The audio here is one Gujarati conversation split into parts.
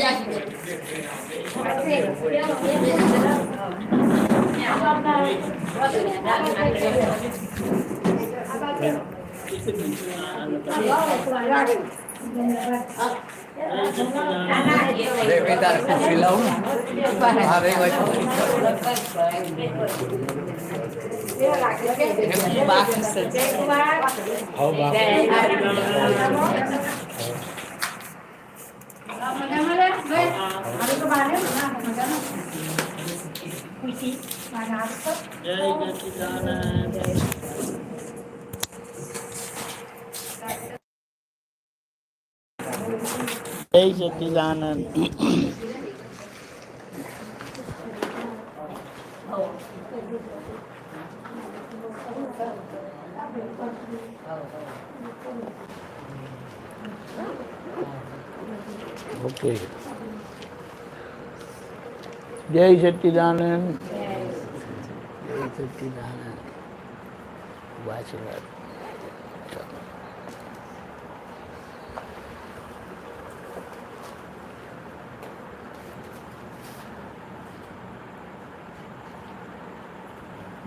જય સચ્ચિદાનંદ. ઓકે, જય સચ્ચિદાનંદ. જય સચ્ચિદાનંદ. આશીર્વાદ.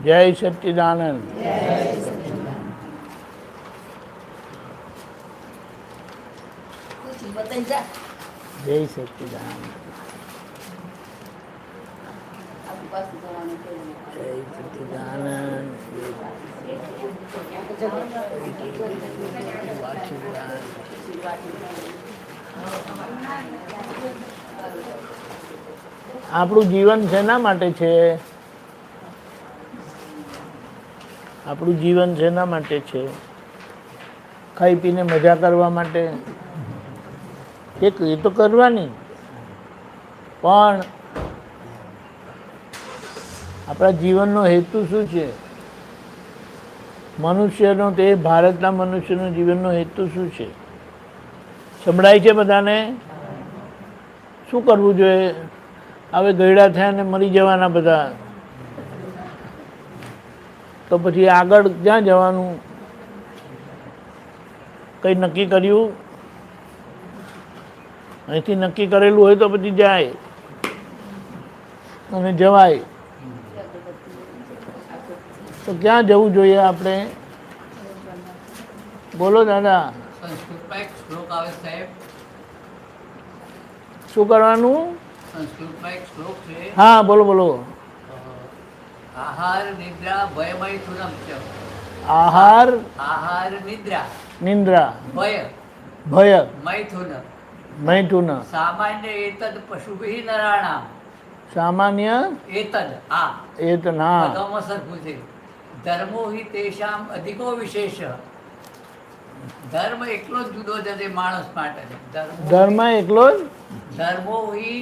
જય સચ્ચિદાનંદ. જય સચ્ચિદાનંદ. આપણું જીવન શેના માટે છે? આપણું જીવન શેના માટે છે? ખાઈ પીને મજા કરવા માટે? એક એ તો કરવાની, પણ આપણા જીવનનો હેતુ શું છે? મનુષ્યનો, તે ભારતના મનુષ્યનો જીવનનો હેતુ શું છે? સંભળાય છે બધાને? શું કરવું જોઈએ? હવે ગયડા થયા ને મરી જવાના બધા, તો પછી આગળ ક્યાં જવાનું? કંઈ નક્કી કર્યું? અહીંથી નક્કી કરેલું હોય તો પછી જાય અને જવાય. તો ક્યાં જવું જોઈએ આપણે? બોલો દાદા. શું કરવાનું? હા, બોલો બોલો. આહાર નિદ્રા ભય મૈથુનમ ચ. આહાર, આહાર નિદ્રા, નિંદ્રા, ભય, ભય, મૈથુન, મૈથુન. સામાન્ય એતદ પશુભિ નરાણામ. સામાન્ય એતદ આ એતના બધામાં સરખું છે. ધર્મો હિ તેષામ અધિકો વિશેષ. ધર્મ એકલો જ જુદો છે માણસ માટે. ધર્મ એકલો જ. ધર્મો હિ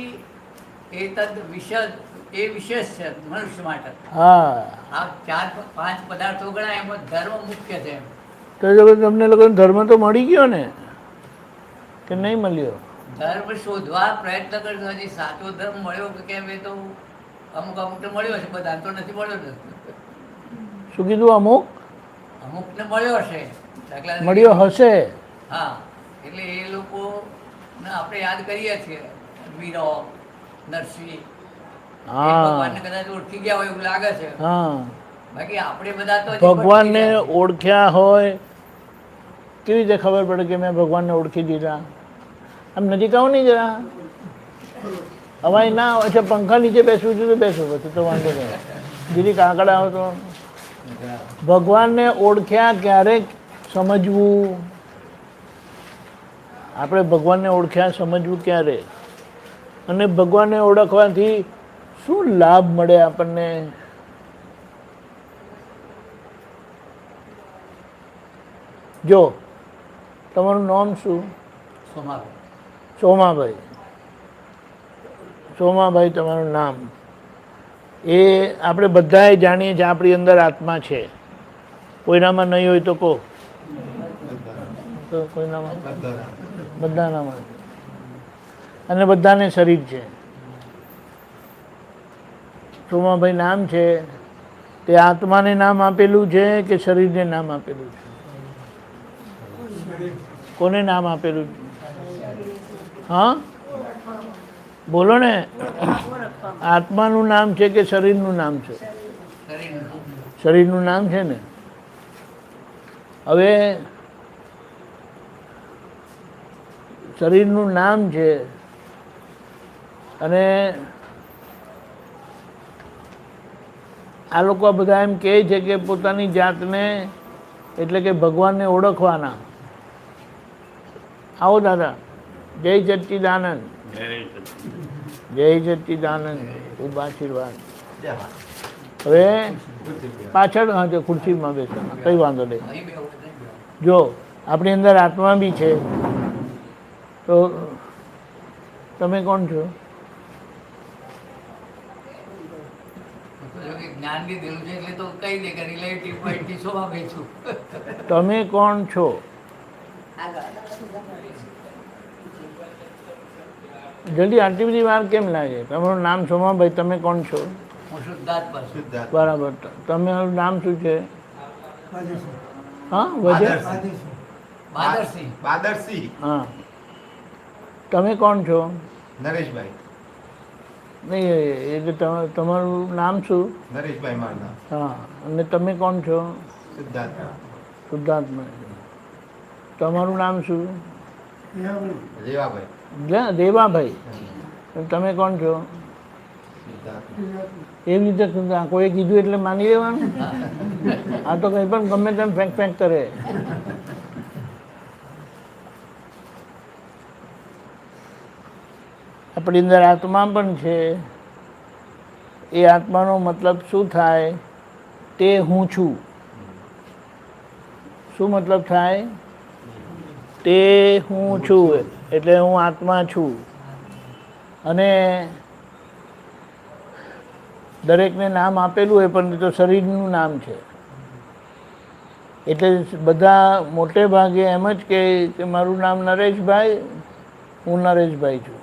એતદ વિશદ, એ વિશેષ છે મનુષ્ય માટે. હા, આ ચાર પાંચ પદાર્થો ગણાય એમાં ધર્મ મુખ્ય છે. તો તમને લોકોને ધર્મ તો મળી ગયો ને કે નહીં મળ્યો? ધર્મ શોધવા પ્રયત્ન કરશો. હજી સાચો ધર્મ મળ્યો કે કેમ એ તો અમુક અમુકને મળ્યો છે, બધા તો નથી મળ્યો ને. શું કીધું? અમુક અમુકને મળ્યો હશે, મળ્યો હશે. હા, એટલે એ લોકો આપણે યાદ કરીએ છીએ. વીરો, નરસિંહ, ભગવાનને કદાચ ઓળખી ગયા હોય એવું લાગે છે. હા, બાકી આપણે બધા તો ભગવાનને ઓળખ્યા હોય કેવી રીતે ખબર પડે કે મેં ભગવાનને ઓળખી દીધા? આમ નજીક આવો નહીં જરા, અવાય ના આવે છે. પંખા નીચે બેસવું છે તો બેસો, પછી તો વાંધો નહીં. દીદી કાકડ આવો તો. ભગવાનને ઓળખ્યા ક્યારે સમજવું? આપણે ભગવાનને ઓળખ્યા સમજવું ક્યારે? અને ભગવાનને ઓળખવાથી શું લાભ મળે આપણને? જો તમારું નામ શું? સોમાભાઈ. સોમાભાઈ તમારું નામ. એ આપણે બધાએ જાણીએ છીએ આપણી અંદર આત્મા છે. કોઈનામાં નહીં હોય તો કહો. કોઈનામાં, બધાનામાં. અને બધાને શરીર છે. સોમાભાઈ નામ છે તે આત્માને નામ આપેલું છે કે શરીરને નામ આપેલું છે? કોને નામ આપેલું? હા, બોલો ને, આત્માનું નામ છે કે શરીરનું નામ છે? શરીરનું. શરીરનું નામ છે ને. હવે શરીરનું નામ છે અને આ લોકો બધા એમ કહે છે કે પોતાની જાતને એટલે કે ભગવાનને ઓળખવાના. આવો દાદા, જય સચ્ચિદાનંદ, જય સચ્ચિદાનંદ, ખૂબ આશીર્વાદ. હવે પાછળ હા જો ખુરશીમાં બેસો, કંઈ વાંધો નહીં. અહીં બેહવું છે, નહીં બેહવું. જો આપણી અંદર આત્મા બી છે, તો તમે કોણ છો? તો જો કે જ્ઞાન લીધેલું છે એટલે તો કહી દે કે રિલેટિવ પોઈન્ટથી સ્વભાવે છું. તમે કોણ છો? જલ્દી આટલી બધી વાર કેમ લાગે? તમારું નામ સોમાભાઈ, તમે કોણ છો? હું શુદ્ધાત્મા છું. બરાબર. તમારું નામ શું છે? હા, વજે બાદરસિંહ. બાદરસિંહ. હા. તમે કોણ છો? નરેશભાઈ. નહીં, એટલે તમારું નામ શું? નરેશભાઈ મારું નામ. હા. અને તમે કોણ છો? સિદ્ધાર્થ. શુદ્ધાત્મા. તમારું નામ શું? રેવાભાઈ. દેવાભાઈ. અને તમે કોણ છો? સિદ્ધાર્થ. એવી રીતે કોઈ કીધું એટલે માની લેવાનું? આ તો કંઈ પણ ગમે તેમ ફેંક ફેંક કરે. આપણી અંદર આત્મા પણ છે. એ આત્માનો મતલબ શું થાય? તે હું છું. શું મતલબ થાય? તે હું છું, એટલે હું આત્મા છું. અને દરેકને નામ આપેલું હોય, પણ એ તો શરીરનું નામ છે. એટલે બધા મોટે ભાગે એમ જ કહે કે મારું નામ નરેશભાઈ, હું નરેશભાઈ છું.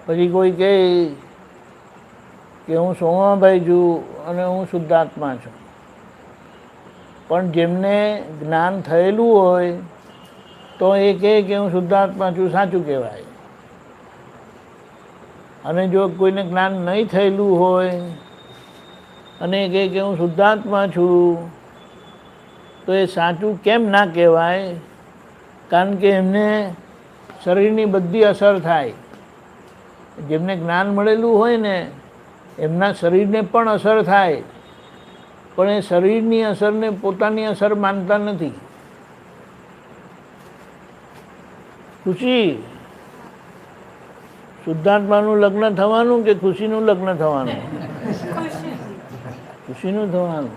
પછી કોઈ કહે કે હું સોમાભાઈ છું અને હું શુદ્ધાત્મા છું. પણ જેમને જ્ઞાન થયેલું હોય તો એ કહે કે હું શુદ્ધાત્મા છું, સાચું કહેવાય. અને જો કોઈને જ્ઞાન નહીં થયેલું હોય અને એ કહે કે હું શુદ્ધાત્મા છું, તો એ સાચું કેમ ના કહેવાય? કારણ કે એમને શરીરની બધી અસર થાય. જેમને જ્ઞાન મળેલું હોય ને એમના શરીરને પણ અસર થાય, પણ એ શરીરની અસરને પોતાની અસર માનતા નથી. ખુશી, શુદ્ધાત્માનું લગ્ન થવાનું કે ખુશીનું લગ્ન થવાનું? ખુશીનું થવાનું.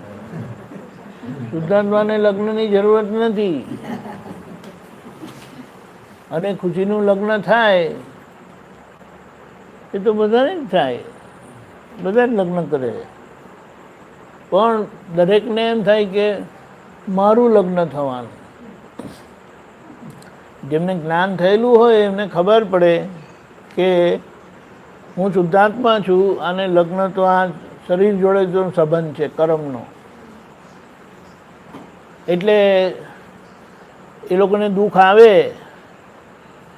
શુદ્ધાત્માને લગ્નની જરૂરત નથી. અને ખુશીનું લગ્ન થાય એ તો બધાને જ થાય, બધા જ લગ્ન કરે. પણ દરેકને એમ થાય કે મારું લગ્ન થવાનું. જેમને જ્ઞાન થયેલું હોય એમને ખબર પડે કે હું શુદ્ધાત્મા છું અને લગ્ન તો આ શરીર જોડે તો સંબંધ છે કર્મનો. એટલે એ લોકોને દુઃખ આવે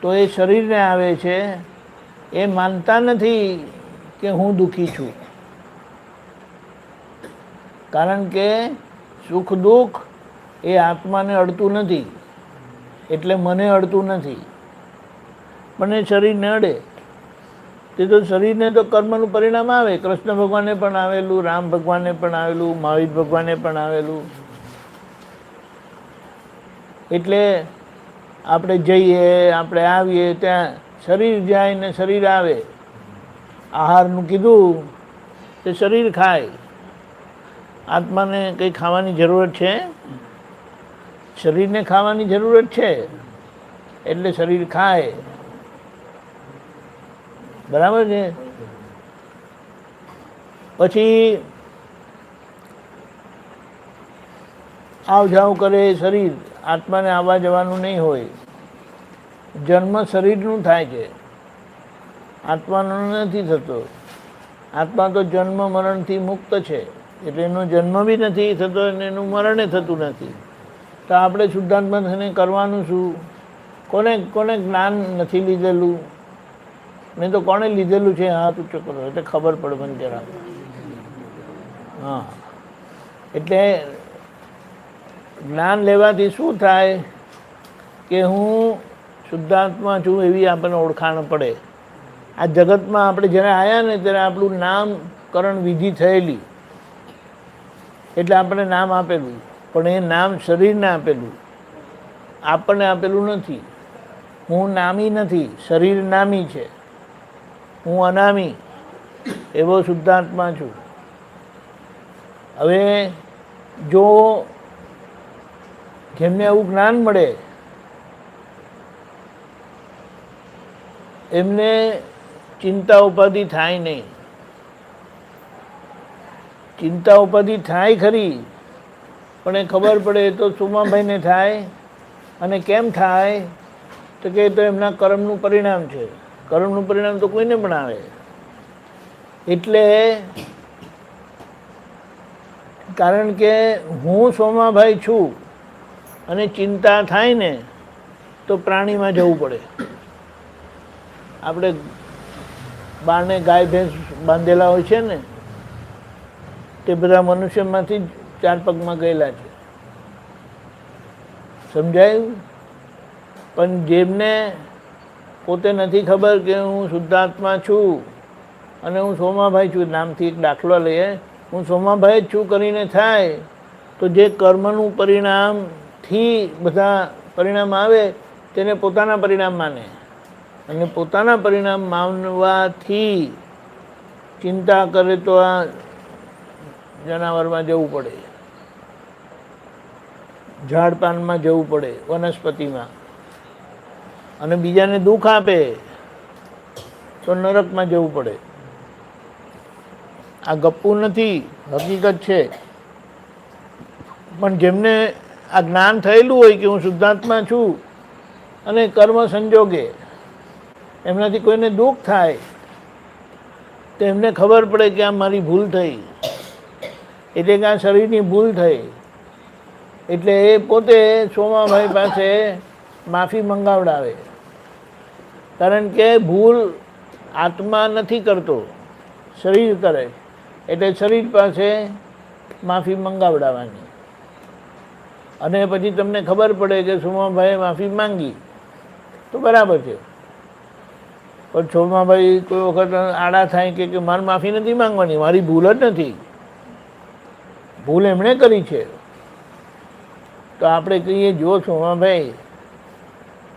તો એ શરીરને આવે છે. એ માનતા નથી કે હું દુઃખી છું. કારણ કે સુખ દુઃખ એ આત્માને અડતું નથી, એટલે મને અડતું નથી. પણ એ શરીરને અડે. તે તો શરીરને તો કર્મનું પરિણામ આવે. કૃષ્ણ ભગવાનને પણ આવેલું, રામ ભગવાનને પણ આવેલું, મહાવીર ભગવાનને પણ આવેલું. એટલે આપણે જઈએ, આપણે આવીએ, ત્યાં શરીર જાય ને શરીર આવે. આહારનું કીધું તે શરીર ખાય. આત્માને કંઈ ખાવાની જરૂરત છે? શરીરને ખાવાની જરૂરત છે, એટલે શરીર ખાય. બરાબર છે. પછી આવ જાવ કરે શરીર. આત્માને આવવા જવાનું નહીં હોય. જન્મ શરીરનું થાય છે, આત્માનો નથી થતો. આત્મા તો જન્મ મરણથી મુક્ત છે, એટલે એનો જન્મ બી નથી થતો અને એનું મરણે થતું નથી. તો આપણે શુદ્ધાત્મા થઈને કરવાનું શું? કોને કોને જ્ઞાન નથી લીધેલું? નહીં તો કોણે લીધેલું છે? હાથ ઊંચો કરો એટલે ખબર પડે મને જરા. હા, એટલે જ્ઞાન લેવાથી શું થાય કે હું શુદ્ધાત્મા છું એવી આપણને ઓળખાણ પડે. આ જગતમાં આપણે જ્યારે આવ્યા ને ત્યારે આપણું નામકરણ વિધિ થયેલી, એટલે આપણને નામ આપેલું, પણ એ નામ શરીરને આપેલું, આપણને આપેલું નથી. હું નામી નથી, શરીર નામી છે. હું અનામી એવો શુદ્ધાત્મા છું. હવે જો જેમને આવું જ્ઞાન મળે એમને ચિંતા ઉપાધિ થાય નહીં. ચિંતા ઉપાધિ થાય ખરી, પણ એ ખબર પડે તો સુમાભાઈને થાય. અને કેમ થાય તો કે તો એમના કર્મનું પરિણામ છે. કર્મનું પરિણામ તો કોઈને પણ આવે. એટલે કારણ કે હું સોમાભાઈ છું અને ચિંતા થાય ને તો પ્રાણીમાં જવું પડે. આપણે બારણે ગાય ભેંસ બાંધેલા હોય છે ને, તે બધા મનુષ્યમાંથી જ 4 પગમાં ગયેલા છે. સમજાયું? પણ જેમને પોતે નથી ખબર કે હું શુદ્ધાત્મા છું અને હું સોમાભાઈ છું, નામથી એક દાખલો લઈએ, હું સોમાભાઈ જ છું કરીને થાય તો જે કર્મનું પરિણામથી બધા પરિણામ આવે તેને પોતાના પરિણામ માને. અને પોતાના પરિણામ માનવાથી ચિંતા કરે તો આ જનાવરમાં જવું પડે, ઝાડપાનમાં જવું પડે, વનસ્પતિમાં. અને બીજાને દુઃખ આપે તો નરકમાં જવું પડે. આ ગપ્પુ નથી, હકીકત છે. પણ જેમને આ જ્ઞાન થયેલું હોય કે હું શુદ્ધાત્મા છું અને કર્મ સંજોગે એમનાથી કોઈને દુઃખ થાય તો એમને ખબર પડે કે આ મારી ભૂલ થઈ, એટલે કે આ શરીરની ભૂલ થઈ. એટલે એ પોતે સોમાભાઈ પાસે માફી મંગાવડાવે. કારણ કે ભૂલ આત્મા નથી કરતો, શરીર કરે. એટલે શરીર પાસે માફી મંગાવડાવવાની. અને પછી તમને ખબર પડે કે સોમાભાઈએ માફી માંગી તો બરાબર છે. પણ સોમાભાઈ કોઈ વખત આડા થાય કે મારે માફી નથી માંગવાની, મારી ભૂલ જ નથી, ભૂલ એમણે કરી છે. તો આપણે કહીએ જો સોમાભાઈ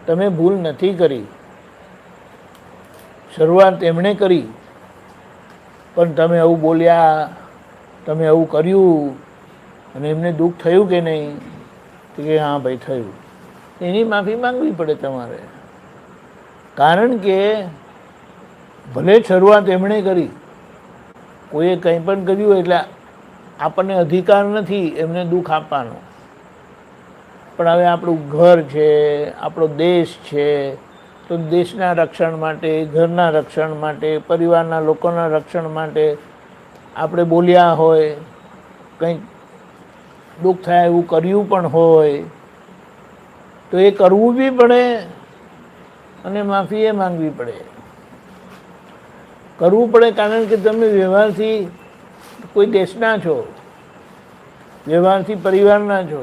તમે ભૂલ નથી કરી, શરૂઆત એમણે કરી, પણ તમે આવું બોલ્યા, તમે આવું કર્યું અને એમને દુઃખ થયું કે નહીં? તો કે હા ભાઈ થયું. એની માફી માંગવી પડે તમારે. કારણ કે ભલે શરૂઆત એમણે કરી, કોઈએ કંઈ પણ કર્યું એટલે આપણને અધિકાર નથી એમને દુઃખ આપવાનો. પણ હવે આપણું ઘર છે, આપણો દેશ છે, તો દેશના રક્ષણ માટે, ઘરના રક્ષણ માટે, પરિવારના લોકોના રક્ષણ માટે આપણે બોલ્યા હોય, કંઈક દુઃખ થાય એવું કર્યું પણ હોય તો એ કરવું બી પડે અને માફી એ માંગવી પડે. કરવું પડે કારણ કે તમે વ્યવહારથી કોઈ દેશના છો, વ્યવહારથી પરિવારના છો,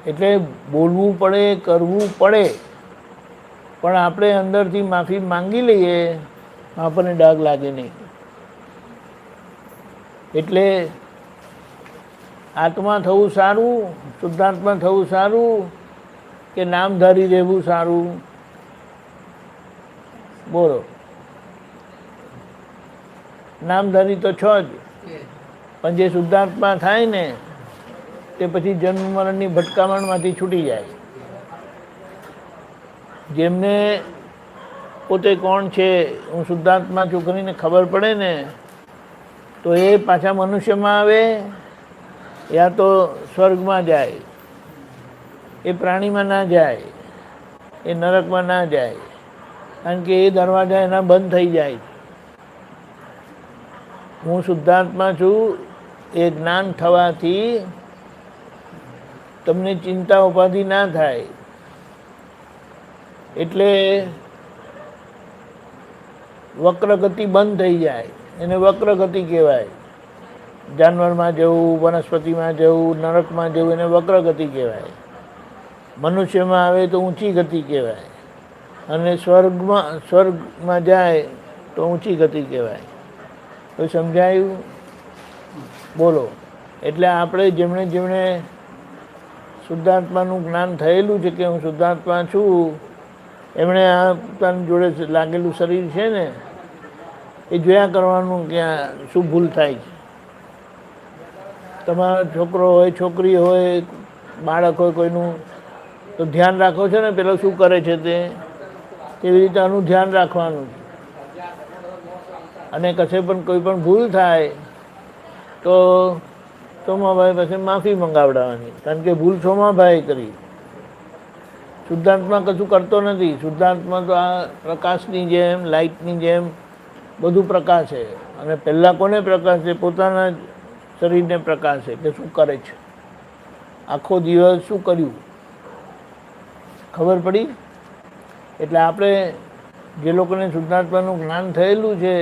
એટલે બોલવું પડે, કરવું પડે. પણ આપણે અંદરથી માફી માંગી લઈએ આપણને ડાઘ લાગે નહીં. એટલે આત્મા થવું સારું, શુદ્ધાત્મા થવું સારું કે નામધારી રહેવું સારું? બોલો. નામધારી તો છો જ, પણ જે શુદ્ધાત્મા થાય ને તે પછી જન્મ મરણની ભટકામણમાંથી છૂટી જાય. જેમને પોતે કોણ છે, હું શુદ્ધાત્મા છું કરીને ખબર પડે ને તો એ પાછા મનુષ્યમાં આવે યા તો સ્વર્ગમાં જાય. એ પ્રાણીમાં ના જાય, એ નરકમાં ના જાય, કારણ કે એ દરવાજા એના બંધ થઈ જાય. હું શુદ્ધાત્મા છું એ જ્ઞાન થવાથી તમને ચિંતા ઉપાધિ ના થાય. એટલે વક્રગતિ બંધ થઈ જાય, એને વક્રગતિ કહેવાય. જાનવરમાં જવું, વનસ્પતિમાં જવું, નરકમાં જવું એને વક્રગતિ કહેવાય. મનુષ્યમાં આવે તો ઊંચી ગતિ કહેવાય, અને સ્વર્ગમાં જાય તો ઊંચી ગતિ કહેવાય. તો સમજાયું? બોલો. એટલે આપણે જેમણે શુદ્ધાત્માનું જ્ઞાન થયેલું છે કે હું શુદ્ધાત્મા છું, એમણે આ પોતાની જોડે લાગેલું શરીર છે ને એ જોયા કરવાનું કે શું ભૂલ થાય છે. તમારો છોકરો હોય, છોકરી હોય, બાળક હોય કોઈનું, તો ધ્યાન રાખો છો ને પેલો શું કરે છે તેવી રીતે આનું ધ્યાન રાખવાનું છે. અને કશે પણ કોઈ પણ ભૂલ થાય તો સોમાભાઈ પાસે માફી મંગાવડાવવાની, કારણ કે ભૂલ સોમાભાઈ કરી. શુદ્ધાત્મા કશું કરતો નથી. શુદ્ધાત્મા તો આ પ્રકાશની જેમ, લાઇટની જેમ બધું પ્રકાશે. અને પહેલાં કોને પ્રકાશે? પોતાના શરીરને પ્રકાશે કે શું કરે છે, આખો દિવસ શું કર્યું, ખબર પડી. એટલે આપણે જે લોકોને શુદ્ધાત્માનું જ્ઞાન થયેલું છે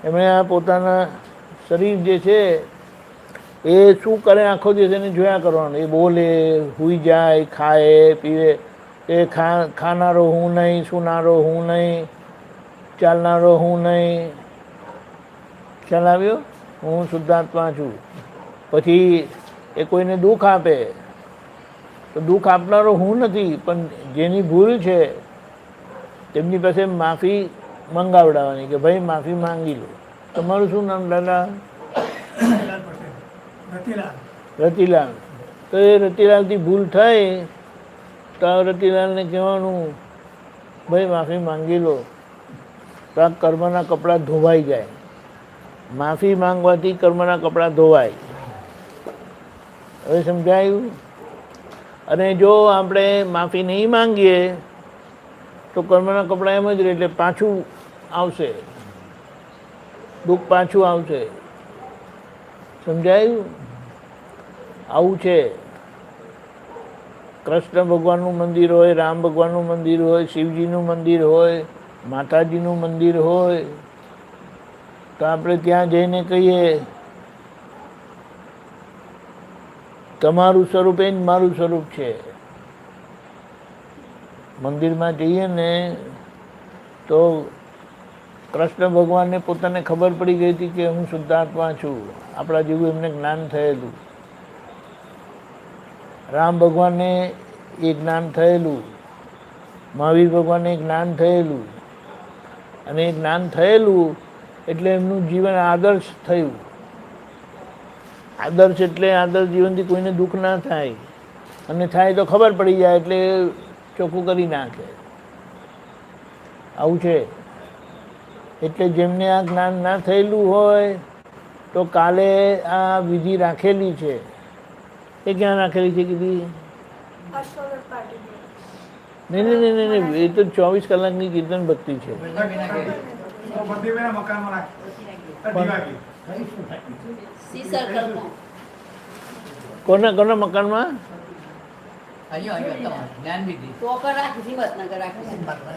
એમણે આ પોતાના શરીર જે છે એ શું કરે આખો દિવસ એને જોયા કરવાનું. એ બોલે, સૂઈ જાય, ખાય પીવે, એ ખાનારો હું નહીં, સૂનારો હું નહીં, ચાલનારો હું નહીં. ખ્યાલ આવ્યો? હું શુદ્ધાત્મા છું. પછી એ કોઈને દુઃખ આપે તો દુઃખ આપનારો હું નથી, પણ જેની ભૂલ છે તેમની પાસે માફી મંગાવડાવવાની કે ભાઈ માફી માંગી લો. તમારું શું નામ દાદા? રતિલાલ. તો એ રતિલાલથી ભૂલ થઈ તો રતિલાલને કહેવાનું ભાઈ માફી માંગી લો, તો આ કર્મના કપડાં ધોવાઈ જાય. માફી માંગવાથી કર્મના કપડાં ધોવાય. હવે સમજાયું? અને જો આપણે માફી નહીં માંગીએ તો કર્મના કપડાં એમ જ રહે, એટલે પાછું આવશે, દુઃખ પાછું આવશે. સમજાયું? આવું છે. કૃષ્ણ ભગવાનનું મંદિર હોય, રામ ભગવાનનું મંદિર હોય, શિવજીનું મંદિર હોય, માતાજીનું મંદિર હોય, તો આપણે ત્યાં જઈને કહીએ તમારું સ્વરૂપ એ જ મારું સ્વરૂપ છે. મંદિરમાં જઈએ ને તો કૃષ્ણ ભગવાનને પોતાને ખબર પડી ગઈ હતી કે હું શુદ્ધાત્મા છું, આપણા જેવું એમને જ્ઞાન થયેલું. રામ ભગવાનને એ જ્ઞાન થયેલું, મહાવીર ભગવાનને જ્ઞાન થયેલું. અને એ જ્ઞાન થયેલું એટલે એમનું જીવન આદર્શ થયું. આદર્શ એટલે આદર્શ જીવનથી કોઈને દુઃખ ના થાય, અને થાય તો ખબર પડી જાય એટલે ચોખ્ખું કરી નાખે. આવું છે. એટલે જેમને આ જ્ઞાન ના થયેલું હોય તો કાલે આ વિધિ રાખેલી છે. એ ક્યાં રાખેલી છે કીધી? નહીં નહીં નહીં નહીં, એ તો 24 કલાકની કીર્તન ભક્તિ છે. કોના મકાનમાં?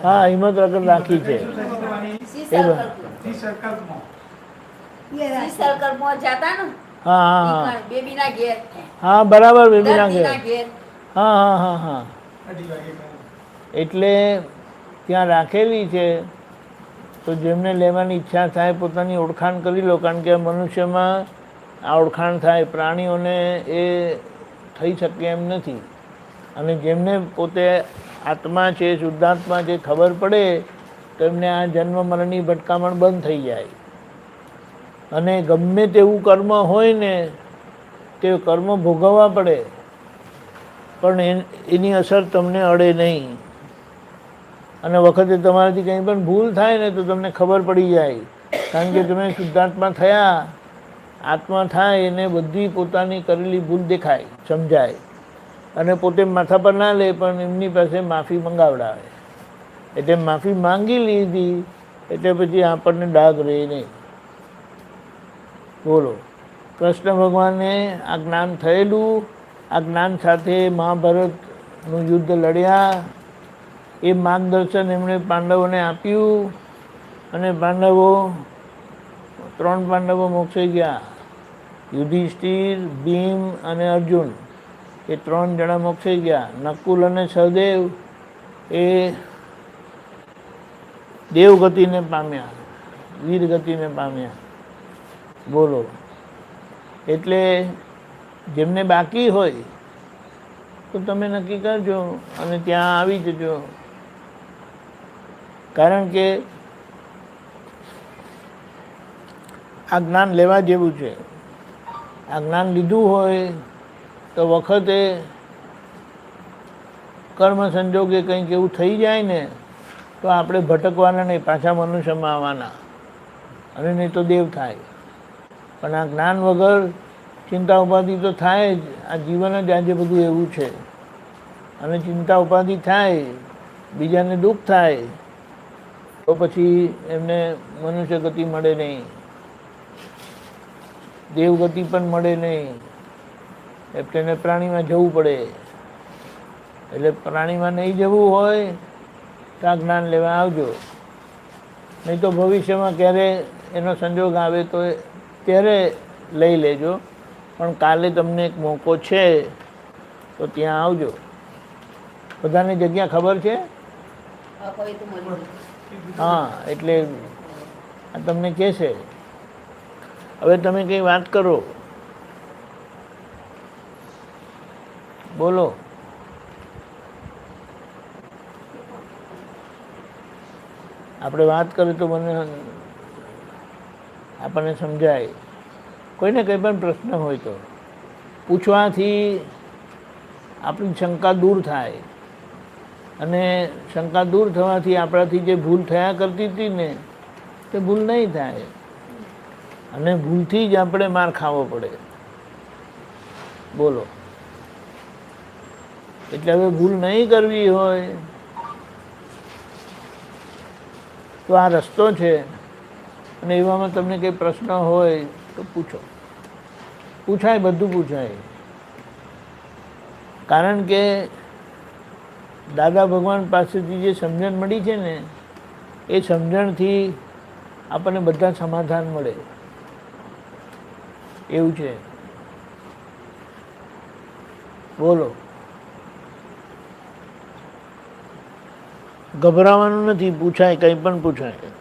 હા, હિંમતનગર રાખી છે. હા બરાબર, બેબીના ઘેર. હા. એટલે ત્યાં રાખેલી છે. તો જેમને લેવાની ઈચ્છા થાય પોતાની ઓળખાણ કરી લો, કારણ કે મનુષ્યમાં આ ઓળખાણ થાય, પ્રાણીઓને એ થઈ શકે એમ નથી. અને જેમને પોતે આત્મા છે, શુદ્ધાત્મા છે, ખબર પડે તો એમને આ જન્મ મરણની ભટકામણ બંધ થઈ જાય. અને ગમે તેવું કર્મ હોય ને તે કર્મ ભોગવવા પડે, પણ એની અસર તમને અડે નહીં. અને વખતે તમારાથી કંઈ પણ ભૂલ થાય ને તો તમને ખબર પડી જાય, કારણ કે તમે શુદ્ધાત્મા થયા. આત્મા થાય એને બધી પોતાની કરેલી ભૂલ દેખાય, સમજાય, અને પોતે માથા પર ના લે પણ એમની પાસે માફી મંગાવડાવે. એટલે માફી માંગી લીધી એટલે પછી આપણને ડાઘ રહે નહીં. બોલો. કૃષ્ણ ભગવાને આ જ્ઞાન થયેલું, આ જ્ઞાન સાથે મહાભારતનું યુદ્ધ લડ્યા, એ માર્ગદર્શન એમણે પાંડવોને આપ્યું અને પાંડવો 3 પાંડવો મોક્ષે ગયા. યુધિષ્ઠિર, ભીમ અને અર્જુન એ 3 જણા મોક્ષે ગયા. નકુલ અને સહદેવ એ દેવગતિને પામ્યા, વીરગતિને પામ્યા. બોલો. એટલે જેમને બાકી હોય તો તમે નક્કી કરજો અને ત્યાં આવી જજો. કારણ કે આ જ્ઞાન લેવા જેવું છે. આ જ્ઞાન લીધું હોય તો વખતે કર્મ સંજોગે કંઈક એવું થઈ જાય ને તો આપણે ભટકવાના નહીં, પાછા મનુષ્યમાં આવવાના, અને નહીં તો દેવ થાય. પણ આ જ્ઞાન વગર ચિંતા ઉપાધિ તો થાય જ. આ જીવન જ આજે બધું એવું છે. અને ચિંતા ઉપાધિ થાય, બીજાને દુઃખ થાય, તો પછી એમને મનુષ્ય ગતિ મળે નહીં, દેવગતિ પણ મળે નહીં. એટલે પ્રાણીમાં જવું પડે. એટલે પ્રાણીમાં નહીં જવું હોય તો આ જ્ઞાન લેવા આવજો. નહીં તો ભવિષ્યમાં ક્યારે એનો સંજોગ આવે તો ત્યારે લઈ લેજો. પણ કાલે તમને એક મોકો છે તો ત્યાં આવજો. બધાને જગ્યા ખબર છે? હા, એટલે આ તમને કહેશે. હવે તમે કંઈ વાત કરો, બોલો. આપણે વાત કરીએ તો આપણને સમજાય. કોઈને કંઈ પણ પ્રશ્ન હોય તો પૂછવાથી આપણી શંકા દૂર થાય, અને શંકા દૂર થવાથી આપણાથી જે ભૂલ થયા કરતી હતી ને તે ભૂલ નહીં થાય, અને ભૂલથી જ આપણે માર ખાવો પડે. બોલો. એટલે હવે ભૂલ નહીં કરવી હોય તો આ રસ્તો છે. અને એવામાં તમને કંઈ પ્રશ્ન હોય તો પૂછો. પૂછાય, બધું પૂછાય. કારણ કે દાદા ભગવાન પાસેથી જે સમજણ મળી છે ને એ સમજણથી આપણને બધા સમાધાન મળે એવું છે. બોલો. ગભરાવાનું નથી, પૂછાય, કંઈ પણ પૂછાય.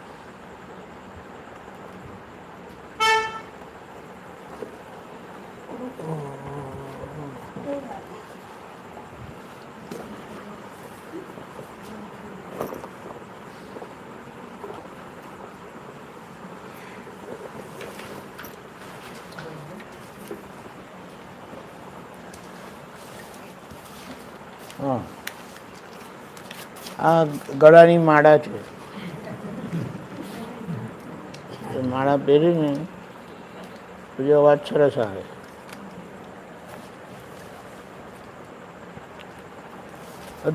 હા, આ ગળાની માળા છે. માળા પહેરીને પછી અવાજ સરસ આવે.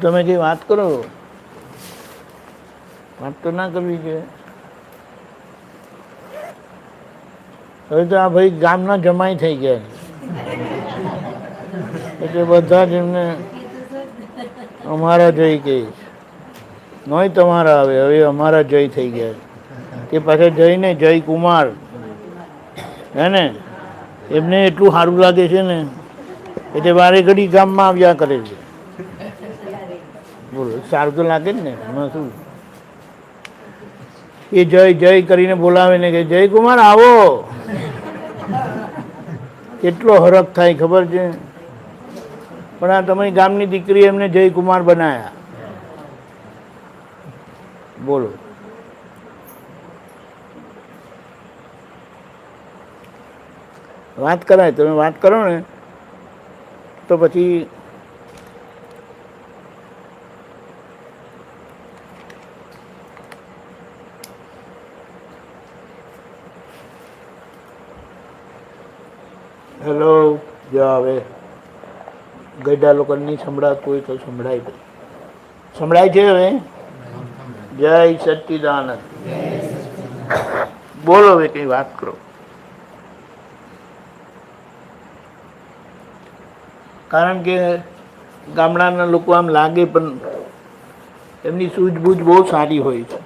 તમે જે વાત કરો, વાત તો ના કરવી જોઈએ. હવે તો આ ભાઈ ગામના જમાઈ થઈ ગયા, એટલે બધા જ એમને અમારા જય કહીશ. નોય તમારા આવે, હવે અમારા જય થઈ ગયા. તે પાછા જય ને જય કુમાર, હે ને? એમને એટલું સારું લાગે છે ને એટલે વારે ઘડી ગામમાં આવ્યા કરે છે. બોલો, સારું તો લાગે જ ને. એમાં શું? એ જય જય કરીને બોલાવે ને કે જય કુમાર આવો, કેટલો હરખ થાય ખબર છે? પણ આ તમારી ગામની દીકરી એમને જય કુમાર બનાયા. બોલો. વાત કરાય, તમે વાત કરો ને તો પછી હેલો જો હવે ગઈડા લોકો નહીં સંભળાતું હોય તો સંભળાય દે. સંભળાય છે હવે? જય સચ્ચિદાનંદ. બોલો, હવે કઈ વાત કરો. કારણ કે ગામડાના લોકો આમ લાગે પણ એમની સૂઝબૂઝ બહુ સારી હોય છે.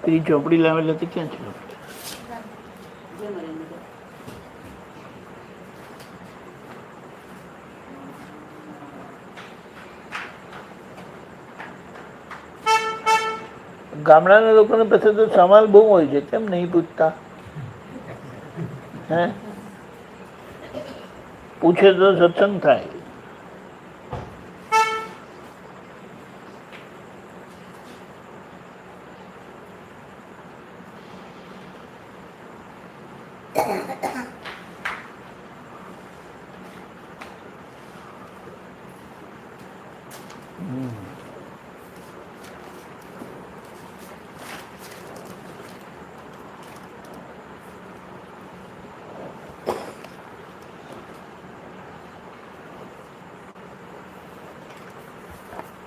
પેલી ચોપડી લાવેલા તો ક્યાં છે? ગામડાના લોકોને પછી તો સવાલ બહુ હોય છે, કેમ નહીં પૂછતા? હે, પૂછે તો સત્સંગ થાય.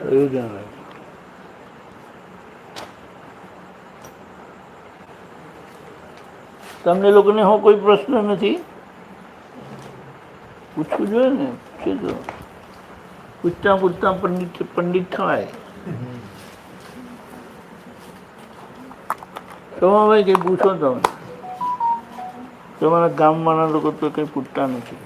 એવું જાણે. તમને લોકોને હો કોઈ પ્રશ્ન નથી? પૂછવું જોઈએ ને. પૂછે તો પૂછતા પૂછતા પંડિત થવાય. સોમાભાઈ કઈ પૂછો તમે? તમારા ગામવાળા લોકો તો કઈ પૂછતા નથી.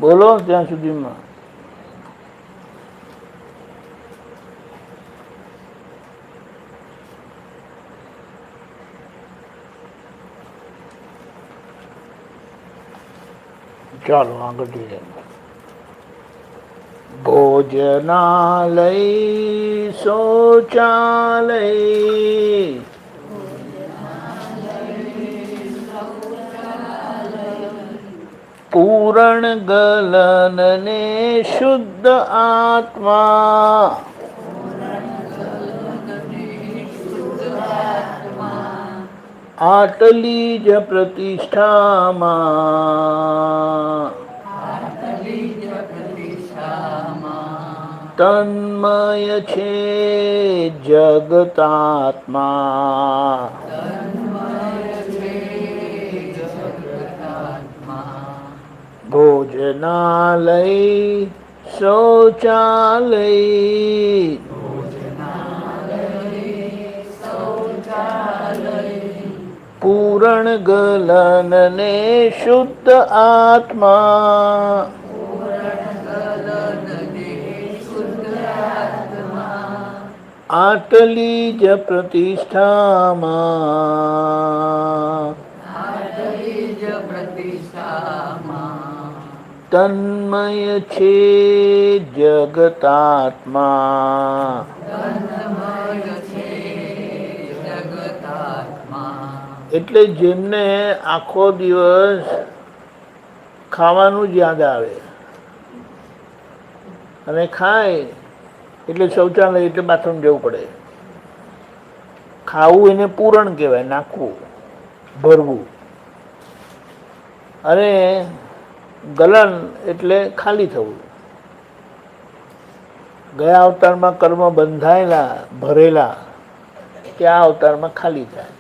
બોલો ત્યાં સુધીમાં. ચાલો આગળ જઈએ. ભોજનાલય શૌચાલય પૂરણ ગલન ને શુદ્ધ આત્મા આટલી જ પ્રતિષ્ઠામાં તન્મય છે જગતાત્મા. ભોજનાલય શૌચાલય પૂરણ ગલન ને શુદ્ધ આત્મા આટલી જ પ્રતિષ્ઠામાં તન્મય છે જગતાત્મા. એટલે જેમને આખો દિવસ ખાવાનું જ યાદ આવે અને ખાય એટલે શૌચાલય એટલે બાથરૂમ જવું પડે. ખાવું એને પૂરણ કહેવાય, નાખવું, ભરવું. અને ગલન એટલે ખાલી થવું. ગયા અવતારમાં કર્મ બંધાયેલા ભરેલા કે આ અવતારમાં ખાલી થાય.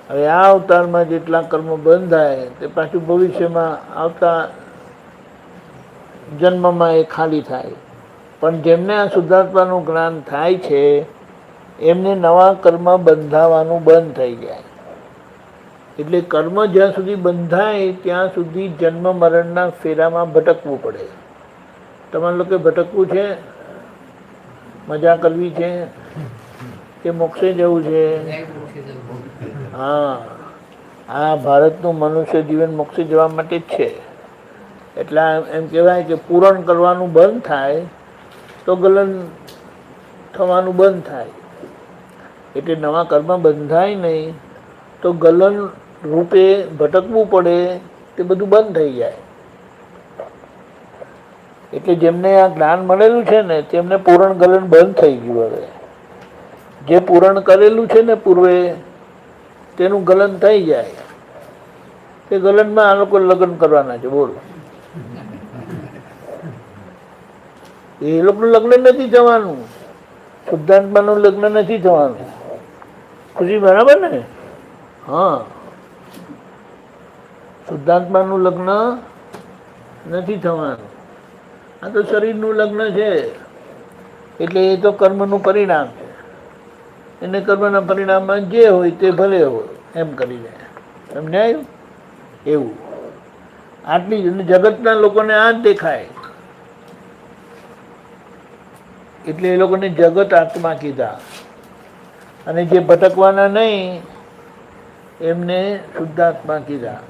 હવે આ અવતારમાં જેટલા કર્મ બંધાય તે પાછું ભવિષ્યમાં આવતા જન્મમાં એ ખાલી થાય. પણ જેમને આ શુદ્ધાત્માનું જ્ઞાન થાય છે એમને નવા કર્મ બંધાવાનું બંધ થઈ જાય. એટલે કર્મ જ્યાં સુધી બંધાય ત્યાં સુધી જન્મ મરણના ફેરામાં ભટકવું પડે. તમારે લોકો ભટકવું છે, મજા કરવી છે કે મોક્ષે જવું છે? હા, આ ભારતનું મનુષ્ય જીવન મોક્ષે જવા માટે જ છે. એટલે એમ કહેવાય કે પૂરણ કરવાનું બંધ થાય તો ગલન થવાનું બંધ થાય. એટલે નવા કર્મ બંધાય નહીં તો ગલન રૂપે ભટકવું પડે, તે બધું બંધ થઈ જાય. એટલે જેમને આ જ્ઞાન મળેલું છે ને તેમને પૂરણ ગલન બંધ થઈ ગયું. હવે જે પૂરણ કરેલું છે ને પૂર્વે તેનું ગલન થઈ જાય. તે ગલનમાં આ લોકો લગ્ન કરવાના છે. બોલો, એ લોકોનું લગ્ન નથી થવાનું, શુદ્ધાત્માનું લગ્ન નથી થવાનું. ખુશી બરાબર ને? હા, શુદ્ધાત્માનું લગ્ન નથી થવાનું. આ તો શરીરનું લગ્ન છે. એટલે એ તો કર્મનું પરિણામ છે. એને કર્મના પરિણામમાં જે હોય તે ભલે હોય એમ કરીને સમજાયું? એવું આટલી જ. જગતના લોકોને આ જ દેખાય એટલે એ લોકોને જગત આત્મા કીધા. અને જે ભટકવાના નહીં એમને શુદ્ધાત્મા કીધા.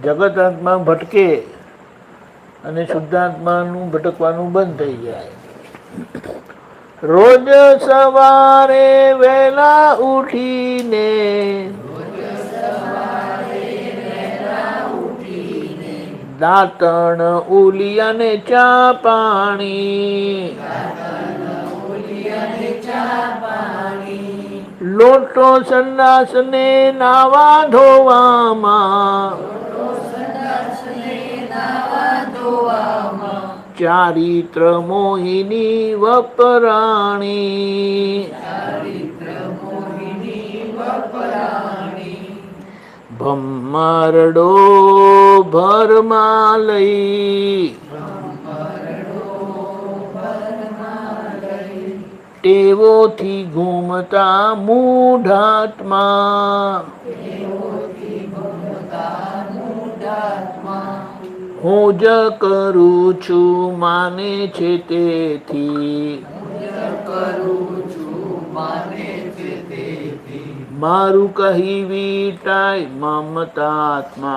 જગત આત્મા ભટકે અને શુદ્ધાત્માનું ભટકવાનું બંધ થઈ જાય. રોજ સવારે વહેલા ઉઠીને દાંતણ ઉલિયાને ચા પાણી, લોટો સંદાસ ને નાવા ધોવામાં, ચારિત્ર મોહિની વપરાણી, ભમ્મારડો ભરમાં લઈ, ટેવોથી ઘૂમતા મૂઢાત્મા, હું જ કરું છું માને છે તેથી, મારું કહી વીટાય મમતાત્મા.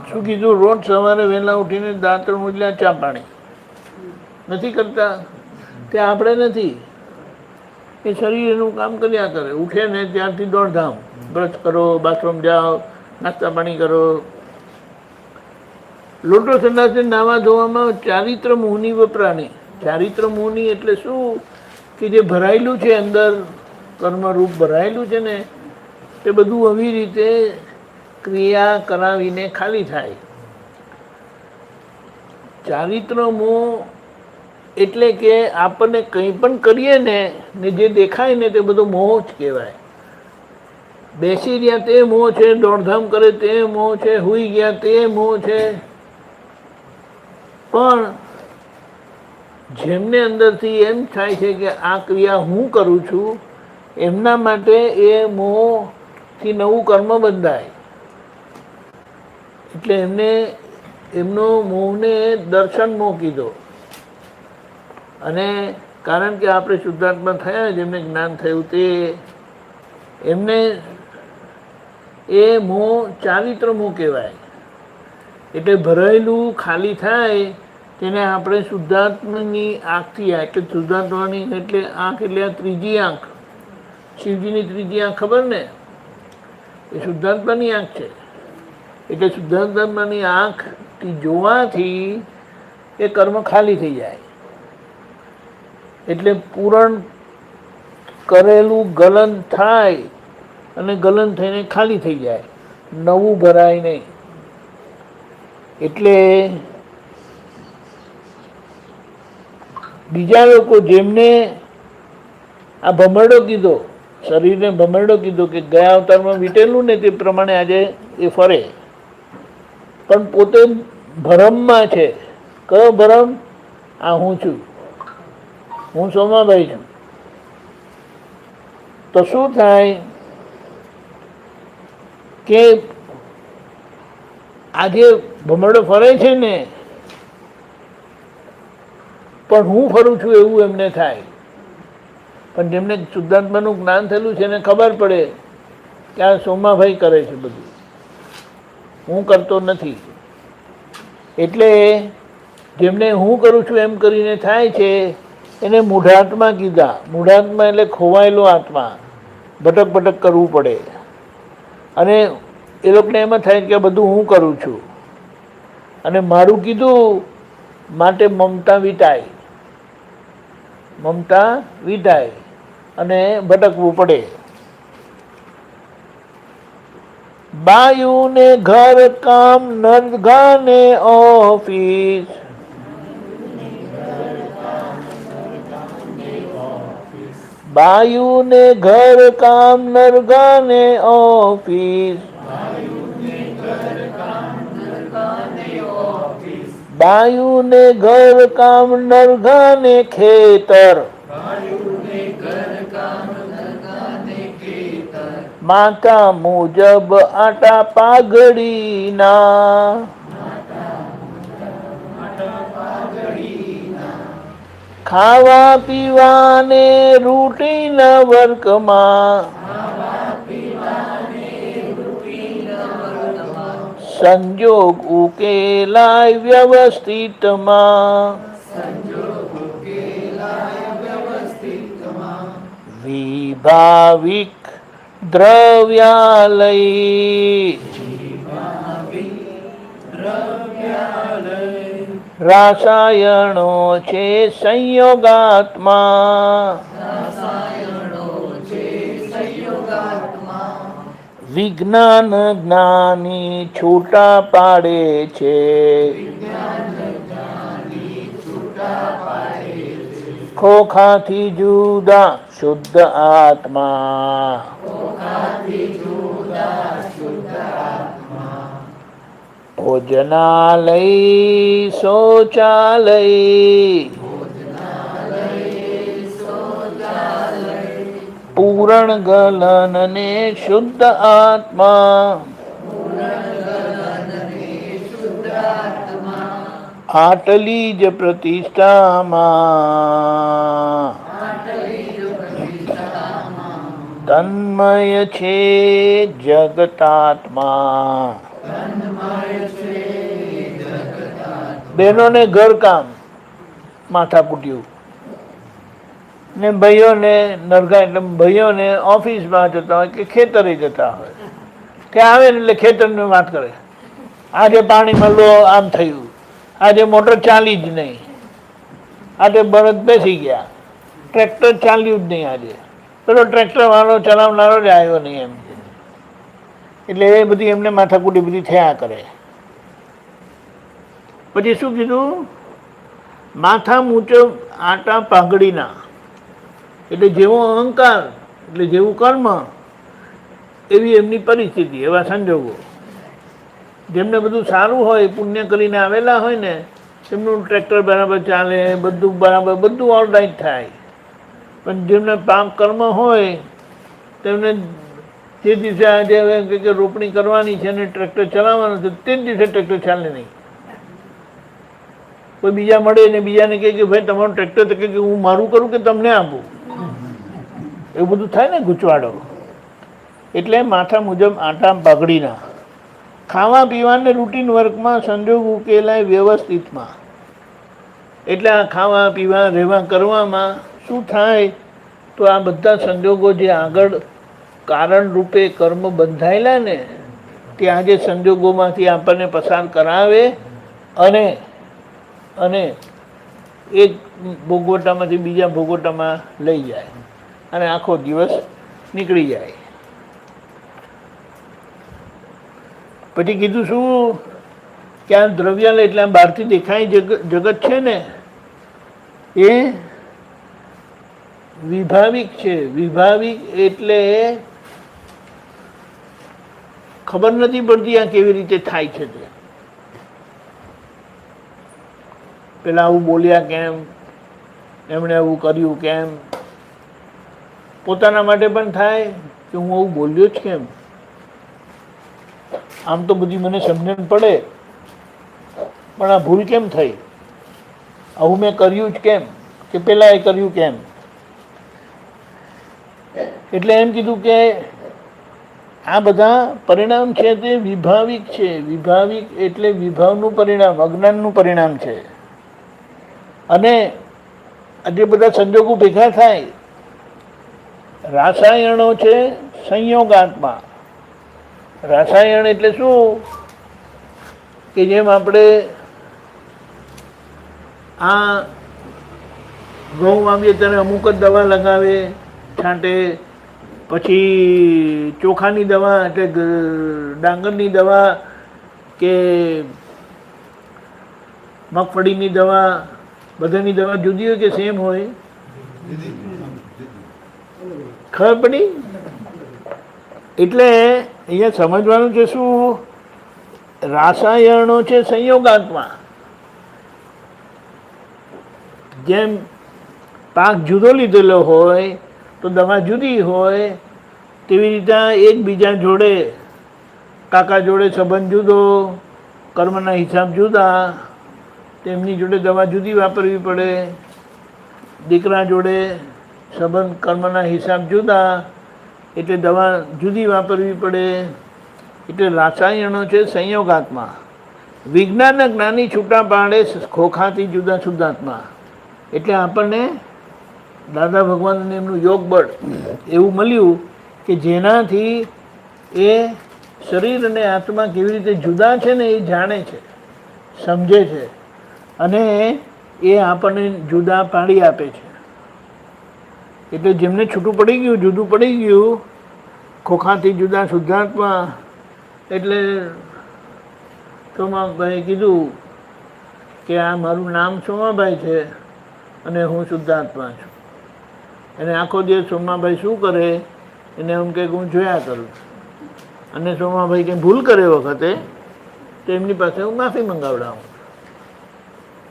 શું કીધું? રોજ સવારે વહેલા ઉઠીને દાંતણ ઉજળ્યા ચા પાણી નથી કરતા? તે આપણે નથી. એ શરીર એનું કામ કર્યા કરે. ઉઠે ને ત્યારથી દોડધામ, બ્રશ કરો, બાથરૂમ જાઓ, નાસ્તા પાણી કરો. લોટો સંડાસે નાવા ધોવામાં ચારિત્ર મોહની વપરાણી. ચારિત્ર મોહની એટલે શું? કે જે ભરાયેલું છે અંદર, કર્મરૂપ ભરાયેલું છે ને, તે બધું આવી રીતે ક્રિયા કરાવીને ખાલી થાય. ચારિત્ર મોહ એટલે કે આપણને કંઈ પણ કરીએ ને જે દેખાય ને તે બધો મોહ જ કહેવાય. બેસી રહ્યા તે મોહ છે, દોડધામ કરે તે મોહ છે, હુઈ ગયા તે મોહ છે. પણ જેમને અંદરથી એમ થાય છે કે આ ક્રિયા હું કરું છું, એમના માટે એ મોહથી નવું કર્મ બંધાય. એટલે એમને એમનો મોહને દર્શન મોહ કીધો. અને કારણ કે આપણે શુદ્ધાત્મા થયા, જેમને જ્ઞાન થયું તે એમને એ મોહ ચારિત્ર મોહ કહેવાય. એટલે ભરાયેલું ખાલી થાય તેને આપણે શુદ્ધાત્માની આંખથી, એટલે શુદ્ધાત્માની એટલે આંખ એટલે આ ત્રીજી આંખ, શિવજીની ત્રીજી આંખ ખબર ને? એ શુદ્ધાત્માની આંખ છે. એટલે શુદ્ધાત્માની આંખથી જોવાથી એ કર્મ ખાલી થઈ જાય. એટલે પૂરણ કરેલું ગલન થાય અને ગલન થઈને ખાલી થઈ જાય, નવું ભરાય નહીં. એટલે બીજા લોકો જેમને આ ભમરડો કીધો, શરીરને ભમરડો કીધો કે ગયા અવતારમાં વીટેલું ને તે પ્રમાણે આજે એ ફરે, પણ પોતે ભરમમાં છે. કયો ભરમ? આ હું છું, હું સોમાભાઈ છું. તો શું થાય કે આજે ભમરડો ફરે છે ને, પણ હું ફરું છું એવું એમને થાય. પણ જેમને શુદ્ધાત્માનું જ્ઞાન થયેલું છે એને ખબર પડે કે આ સોમાભાઈ કરે છે બધું, હું કરતો નથી. એટલે જેમને હું કરું છું એમ કરીને થાય છે એને મૂઢાત્મા કીધા. મૂઢાત્મા એટલે ખોવાયેલો આત્મા, ભટક ભટક કરવું પડે. અને એ લોકોને એમ થાય કે બધું હું કરું છું અને મારું કીધું માટે મમતા વિટાય, મમતા વિટાય અને ભટકવું પડે. બાયુને ઘર કામ નરગાને ઓફિસ, બાયુને ઘર કામ નરગાને ઓફિસ, બાયુને ઘર કામ નરગાને ખેતર, માતા મુજબ આટા પાઘડીના, ખાવા પીવાને રૂટીન વર્કમાં, સંજોગ ઉકેલાય વ્યવસ્થિતમાં, વિભાવિક દ્રવ્યાલય, રાસાયણો છે સંયોગાત્મા, વિજ્ઞાન જ્ઞાની છૂટા પાડે છે, ખોખાથી જુદા શુદ્ધ આત્મા, ભોજનાલય શૌચાલય, પૂરણ ગલન ને શુદ્ધ આત્મા, આટલી જ પ્રતિષ્ઠામાં તન્મય છે જગતાત્મા. બહેનોને ઘરકામ માથા કૂટ્યું ને ભાઈઓને નરગા એટલે ભાઈઓને ઓફિસમાં જતા હોય કે ખેતરે જતા હોય, ત્યાં આવે ને એટલે ખેતરની વાત કરે. આજે પાણી મળ્યું, આમ થયું, આજે મોટર ચાલી જ નહીં, આજે બળદ બેસી ગયા, ટ્રેક્ટર ચાલ્યું જ નહીં, આજે પેલો ટ્રેક્ટર વાળો ચલાવનારો જ આવ્યો નહીં એમ. એટલે એ બધી એમને માથાકૂટી બધી થયા કરે. પછી શું કીધું? માથા મુજબ આટા પાઘડીના, એટલે જેવો અહંકાર એટલે જેવું કર્મ એવી એમની પરિસ્થિતિ, એવા સંજોગો. જેમને બધું સારું હોય, પુણ્ય કરીને આવેલા હોય ને, તેમનું ટ્રેક્ટર બરાબર ચાલે, બધું બરાબર, બધું ઓલરાઈટ થાય. પણ જેમને પાપ કર્મ હોય તેમને જે દિવસે આજે કે રોપણી કરવાની છે અને ટ્રેક્ટર ચલાવવાનું છે તે જ દિવસે ટ્રેક્ટર ચાલે નહીં. કોઈ બીજા મળે ને બીજાને કહે કે ભાઈ તમારું ટ્રેક્ટર તો કે હું મારું કરું કે તમને આપું, એવું બધું થાય ને ગૂંચવાડો. એટલે માથા મુજબ આટા પાઘડીના, ખાવા પીવાને રૂટીન વર્કમાં, સંજોગ ઉકેલાય વ્યવસ્થિતમાં. એટલે આ ખાવા પીવા રહેવા કરવામાં શું થાય? તો આ બધા સંજોગો જે આગળ કારણ રૂપે કર્મ બંધાયેલા ને તે આજે સંજોગોમાંથી આપણને પસાર કરાવે અને અને એક ભોગવટામાંથી બીજા ભોગવટામાં લઈ જાય અને આખો દિવસ નીકળી જાય. પછી કીધું શું કે આ દ્રવ્યાલય એટલે આ બહારથી દેખાય જગત છે ને એ વિભાવિક છે. વિભાવિક એટલે ખબર નથી પડતી આ કેવી રીતે થાય છે. તે પેલા આવું બોલ્યા કેમ, એમણે આવું કર્યું કેમ, પોતાના માટે પણ થાય કે હું આવું બોલ્યો જ કેમ. આમ તો બધી મને સમજણ પડે પણ આ ભૂલ કેમ થઈ, આવું મેં કર્યું જ કેમ, કે પેલા એ કર્યું કેમ. એટલે એમ કીધું કે આ બધા પરિણામ છે તે વિભાવિક છે. વિભાવિક એટલે વિભાવનું પરિણામ, અજ્ઞાનનું પરિણામ છે. અને આજે બધા સંજોગો ભેગા થાય, રાસાયણો છે સંયોગાત્મા. રાસાયણ એટલે શું કે જેમ આપણે આ ઘઉં વાવીએ ત્યારે અમુક જ દવા લગાવે, છાંટે, પછી ચોખાની દવા એટલે ડાંગરની દવા કે મગફળીની દવા, બધાની દવા જુદી હોય કે સેમ હોય? ખબર પડી? એટલે અહીંયા સમજવાનું છે શું, રાસાયણો છે સંયોગાત્મા. જેમ પાક જુદો લીધેલો હોય તો દવા જુદી હોય, તેવી રીતે એકબીજા જોડે, કાકા જોડે સંબંધ જુદો, કર્મના હિસાબ જુદા, તેમની જોડે દવા જુદી વાપરવી પડે. દીકરા જોડે સંબંધ કર્મના હિસાબ જુદા, એટલે દવા જુદી વાપરવી પડે. એટલે રાસાયણો છે સંયોગાત્મા. વિજ્ઞાન જ્ઞાની છૂટા પાડે ખોખાથી જુદા શુદ્ધાત્મા. એટલે આપણને દાદા ભગવાનને એમનું યોગ બળ એવું મળ્યું કે જેનાથી એ શરીર અને આત્મા કેવી રીતે જુદા છે ને એ જાણે છે, સમજે છે, અને એ આપણને જુદા પાડી આપે છે. એટલે જેમને છૂટું પડી ગયું, જુદું પડી ગયું, ખોખાથી જુદા શુદ્ધાત્મા, એટલે સોમાભાઈ કીધું કે આ મારું નામ સોમાભાઈ છે અને હું શુદ્ધાત્મા છું. અને આખો દિવસ સોમાભાઈ શું કરે એને એમ કે હું જોયા કરું છું. અને સોમાભાઈ કંઈ ભૂલ કરે વખતે તો એમની પાસે હું માફી મંગાવડાવું.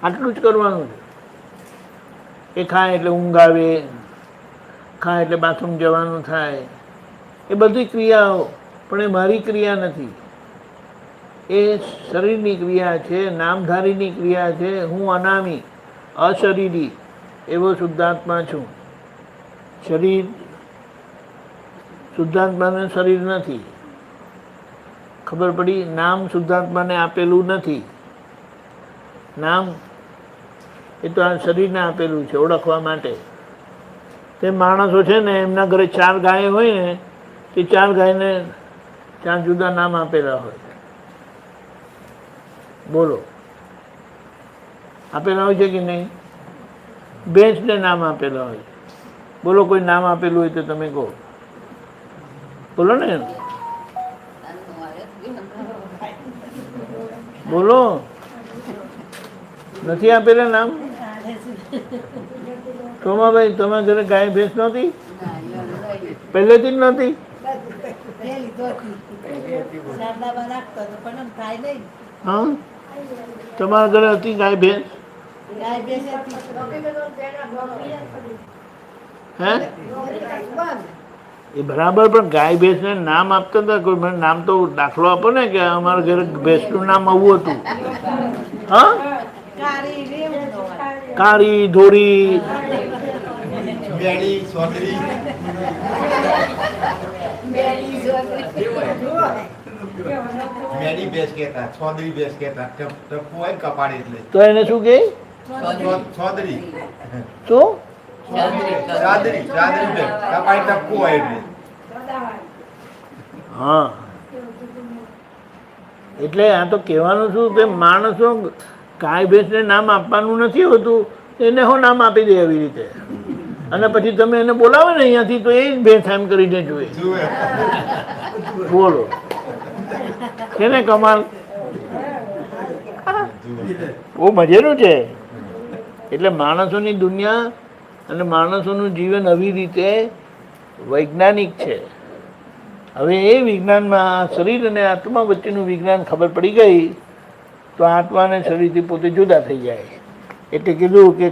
આટલું જ કરવાનું છે. એ ખાય એટલે ઊંઘ આવે, ખાય એટલે બાથરૂમ જવાનું થાય, એ બધી ક્રિયાઓ, પણ એ મારી ક્રિયા નથી, એ શરીરની ક્રિયા છે, નામધારીની ક્રિયા છે. હું અનામી અશરીરી એવો શુદ્ધાત્મા છું. શરીર શુદ્ધાત્માને શરીર નથી. ખબર પડી? નામ શુદ્ધાત્માને આપેલું નથી. નામ એ તો આ શરીરને આપેલું છે ઓળખવા માટે. તે માણસો છે ને એમના ઘરે 4 ગાય હોય ને, તે 4 ગાયને 4 જુદા નામ આપેલા હોય. બોલો, આપેલા હોય છે કે નહીં? ભેંસને નામ આપેલા હોય. બોલો, કોઈ નામ આપેલું હોય તો તમે કહો. બોલો ને, બોલો. નથી આપેલા નામ? સોમાભાઈ, તમારા ઘરે ગાય ભેંસ નહોતી? પહેલેથી જ નહોતી? હા, તમારા ઘરે હતી ગાય ભેંસ? હે? એ બરાબર, પણ ગાય ભેંસને નામ આપતા હતા. કોઈ મને નામ તો દાખલો આપો ને કે અમારા ઘરે ભેંસનું નામ આવું હતું. હા, કાળી, ધોળી, મેડી, સોદરી. મેડી બેસ કહેતા, સોદરી બેસ કહેતા. ટપ્પુ હોય કપાડી એટલે તો એને શું કહે? સોદરી. શું? રાદરી, રાદરી બેસ કપાડી ટપ્પુ હોય એટલે. હા, એટલે આ તો કહેવાનું શું કે માણસો ગાય ભેંસને નામ આપવાનું નથી હોતું, એને હું નામ આપી દે એવી રીતે. અને પછી તમે એને બોલાવે ને અહીંયાથી તો એ જ ભેંસ એમ કરીને જોઈએ. બોલો, છે ને કમાલ? બહુ મજેનું છે. એટલે માણસોની દુનિયા અને માણસોનું જીવન આવી રીતે વૈજ્ઞાનિક છે. હવે એ વિજ્ઞાનમાં શરીર અને આત્મા વચ્ચેનું વિજ્ઞાન ખબર પડી ગઈ તો આત્મા અને શરીરથી પોતે જુદા થઈ જાય. એટલે કીધું કે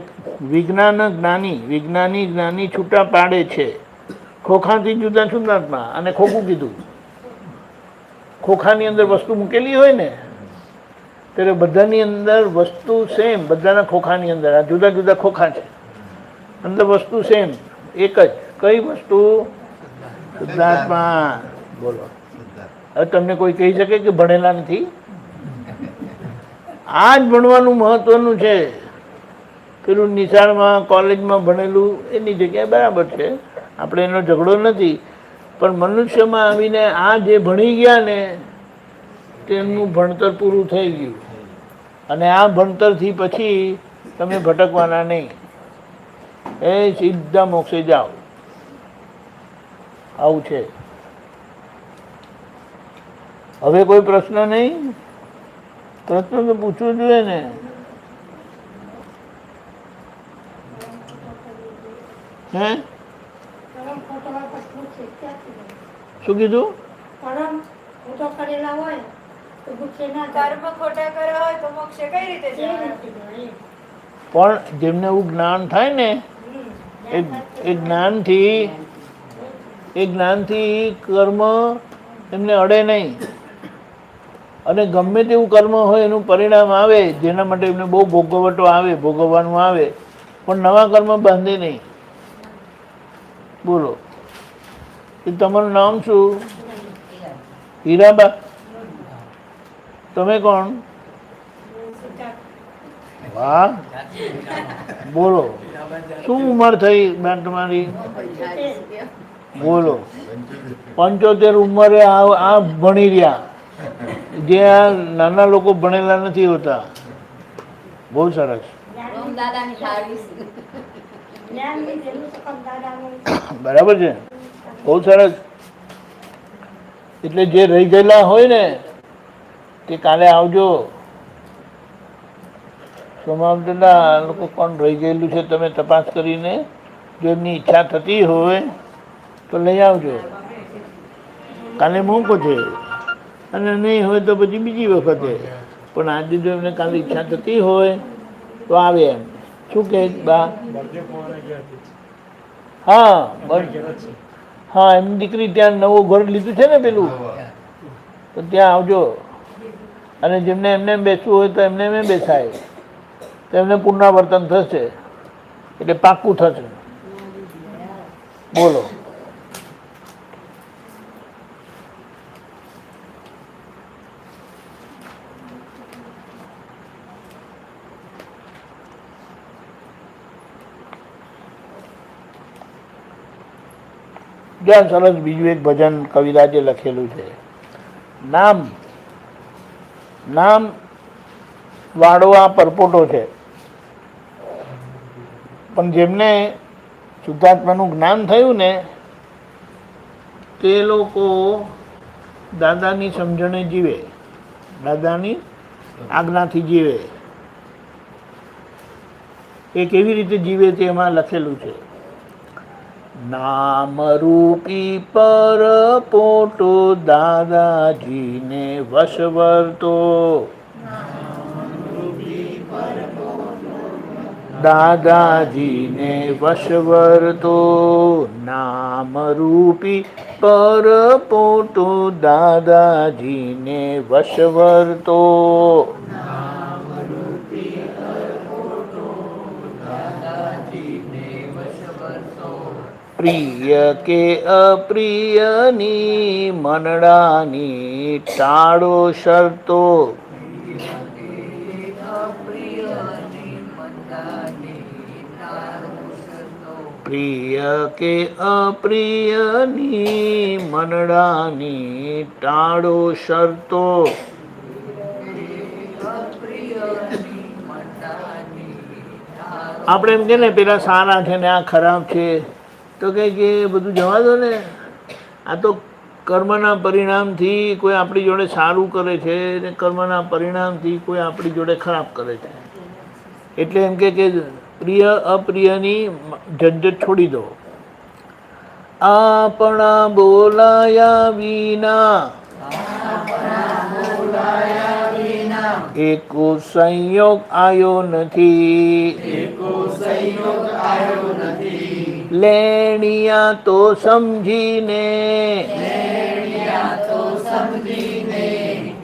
વિજ્ઞાની જ્ઞાની છૂટા પાડે છે ખોખાથી જુદા શુદ્ધાત્મા. અને ખોખું કીધું, ખોખાની અંદર વસ્તુ મૂકેલી હોય ને ત્યારે બધાની અંદર વસ્તુ સેમ, બધાના ખોખાની અંદર આ જુદા જુદા ખોખા છે, અંદર વસ્તુ સેમ એક જ. કઈ વસ્તુ? શુદ્ધાત્મા. બોલો. હવે તમને કોઈ કહી શકે કે ભણેલા નથી? આ જ ભણવાનું મહત્વનું છે. પેલું નિશાળમાં કોલેજમાં ભણેલું એની જગ્યાએ બરાબર છે, આપણે એનો ઝઘડો નથી, પણ મનુષ્યમાં આવીને આ જે ભણી ગયા ને તેમનું ભણતર પૂરું થઈ ગયું, અને આ ભણતરથી પછી તમે ભટકવાના નહીં, એ સીધા મોક્ષે જાઓ. આવું છે. હવે કોઈ પ્રશ્ન નહીં? પ્રશ્ન તો પૂછવું જોઈએ ને. હે શું કીધું? કર્મ ખોટા કર્યા હોય તો મોક્ષે કઈ રીતે જાય? પણ જેમને એવું જ્ઞાન થાય ને એ જ્ઞાનથી કર્મ એમને અડે નહીં, અને ગમે તેવું કર્મ હોય એનું પરિણામ આવે, જેના માટે એમને બહુ ભોગવટો આવે, ભોગવવાનું આવે, પણ નવા કર્મ બાંધે નહીં. બોલો, એ તમારું નામ શું? હીરાબા. તમે કોણ? વાહ, બોલો, શું ઉંમર થઈ બેન તમારી? બોલો, 75 ઉંમરે આ ભણી રહ્યા, જે આ નાના લોકો ભણેલા નથી હોતા. બહુ સરસ, બરાબર છે, બહુ સરસ. એટલે જે રહી ગયેલા હોય ને તે કાલે આવજો. સમાવતા લોકો કોણ રહી ગયેલું છે તમે તપાસ કરીને, જો એમની ઈચ્છા થતી હોય તો લઈ આવજો. કાલે મોકો છે, અને નહીં હોય તો પછી બીજી વખતે, પણ આજે જો એમને કાલે ઈચ્છા થતી હોય તો આવે. એમ શું કહે બા? હા, હા, એમની દીકરી ત્યાં નવું ઘર લીધું છે ને પેલું, તો ત્યાં આવજો. અને જેમને એમને બેસવું હોય તો એમને એમ બેસાય, તો એમને પુનરાવર્તન થશે, એટલે પાક્કું થશે. બોલો, જ્યાં સરસ બીજું એક ભજન કવિરાજે લખેલું છે, નામ વાળો આ પરપોટો છે, પણ જેમને શુદ્ધાત્માનું જ્ઞાન થયું ને તે લોકો દાદાની સમજણે જીવે, દાદાની આજ્ઞાથી જીવે. એ કેવી રીતે જીવે તે એમાં લખેલું છે. નામ રૂપી પરપોટો દાદાજીને વશવર્તો, દાદાજીને વશવર્તો. નામ રૂપી પરપોટો દાદાજીને વશવર્તો. પ્રિય કે અપ્રિયની મનડાની ટાળો શરતો. પ્રિય કે અપ્રિયની મનડાની ટાળો શરતો. આપણે એમ કે ને પેલા સારા છે ને આ ખરાબ છે, તો કે બધું જવા દો ને, આ તો કર્મના પરિણામથી કોઈ આપણી જોડે સારું કરે છે ને કર્મના પરિણામથી કોઈ આપણી જોડે ખરાબ કરે છે. એટલે એમ કે પ્રિય અપ્રિયની ઝંઝટ છોડી દો. આપણા બોલાયા વિના એકો સંયોગ આવ્યો નથી. લેણિયા તો સમજીને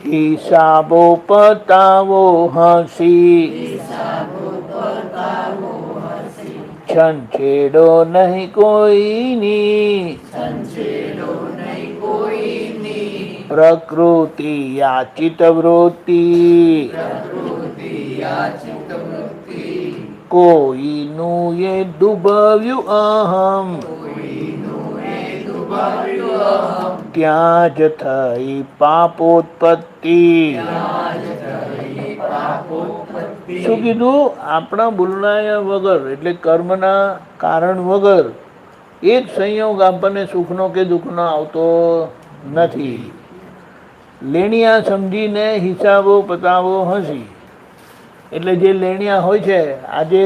હિસાબો પતાવો હસી. છંછેડો નહીં કોઈની પ્રકૃતિ યાચિત વૃત્તિ પ્રકૃતિ યાચિત વૃત્તિ કોઈનું એ દુભવ્યું અહમ કોઈનું એ દુભાવ્યું અહમ ત્યાં જ થઈ પાપોત્પત્તિ. ત્યાં જ થઈ પાપોત્પત્તિ. શું કીધું? આપણા બોલનાયા વગર એટલે કર્મના કારણ વગર એક સંયોગ આપણને સુખનો કે દુઃખનો આવતો નથી. લેણિયા સમજીને હિસાબો પતાવો હસી. એટલે જે લેણિયા હોય છે, આજે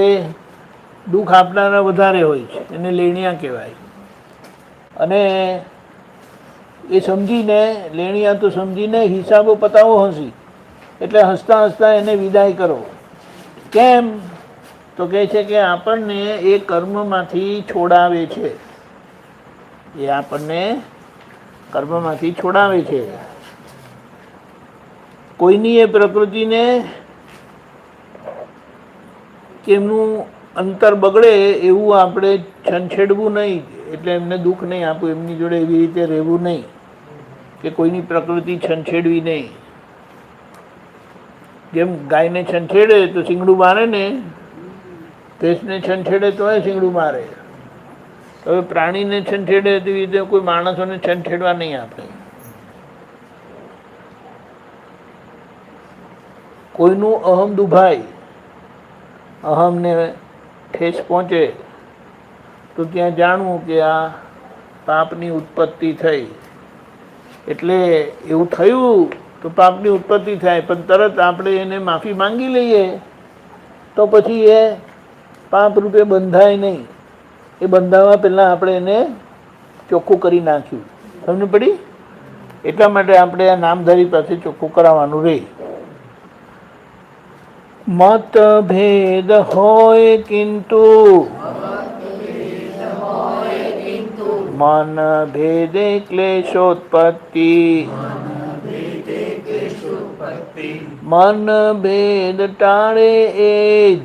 દુઃખ આપનારા વધારે હોય છે, એને લેણિયા કહેવાય. અને એ સમજીને લેણિયા તો સમજીને હિસાબો પતાવો હસી, એટલે હસતા હસતા એને વિદાય કરો. કેમ? તો કહે છે કે આપણને એ કર્મમાંથી છોડાવે છે. એ આપણને કર્મમાંથી છોડાવે છે. કોઈની એ પ્રકૃતિને કેમનું અંતર બગડે એવું આપણે છંછેડવું નહીં, એટલે એમને દુઃખ નહીં આપવું, એમની જોડે એવી રીતે રહેવું નહીં કે કોઈની પ્રકૃતિ છંછેડવી નહીં. જેમ ગાયને છંછેડે તો શીંગડું મારે ને, ભેંસને છંછેડે તો શીંગડું મારે. હવે પ્રાણીને છંછેડે તેવી રીતે કોઈ માણસોને છંછેડવા નહીં આપણે. કોઈનું અહમ દુભાય, અહમને ઠેસ પહોંચે તો ત્યાં જાણવું કે આ પાપની ઉત્પત્તિ થઈ. એટલે એવું થયું તો પાપની ઉત્પત્તિ થાય, પણ તરત આપણે એને માફી માંગી લઈએ તો પછી એ પાપ રૂપે બંધાય નહીં. એ બંધાવા પહેલાં આપણે એને ચોખ્ખું કરી નાખ્યું. સમજ પડી? એટલા માટે આપણે આ નામધારી પાસે ચોખ્ખું કરાવવાનું રહે. મતભેદ હોય કિંતુ મન ભેદે ક્લેશોત્પત્તિ. મન ભેદ ટાળે એ જ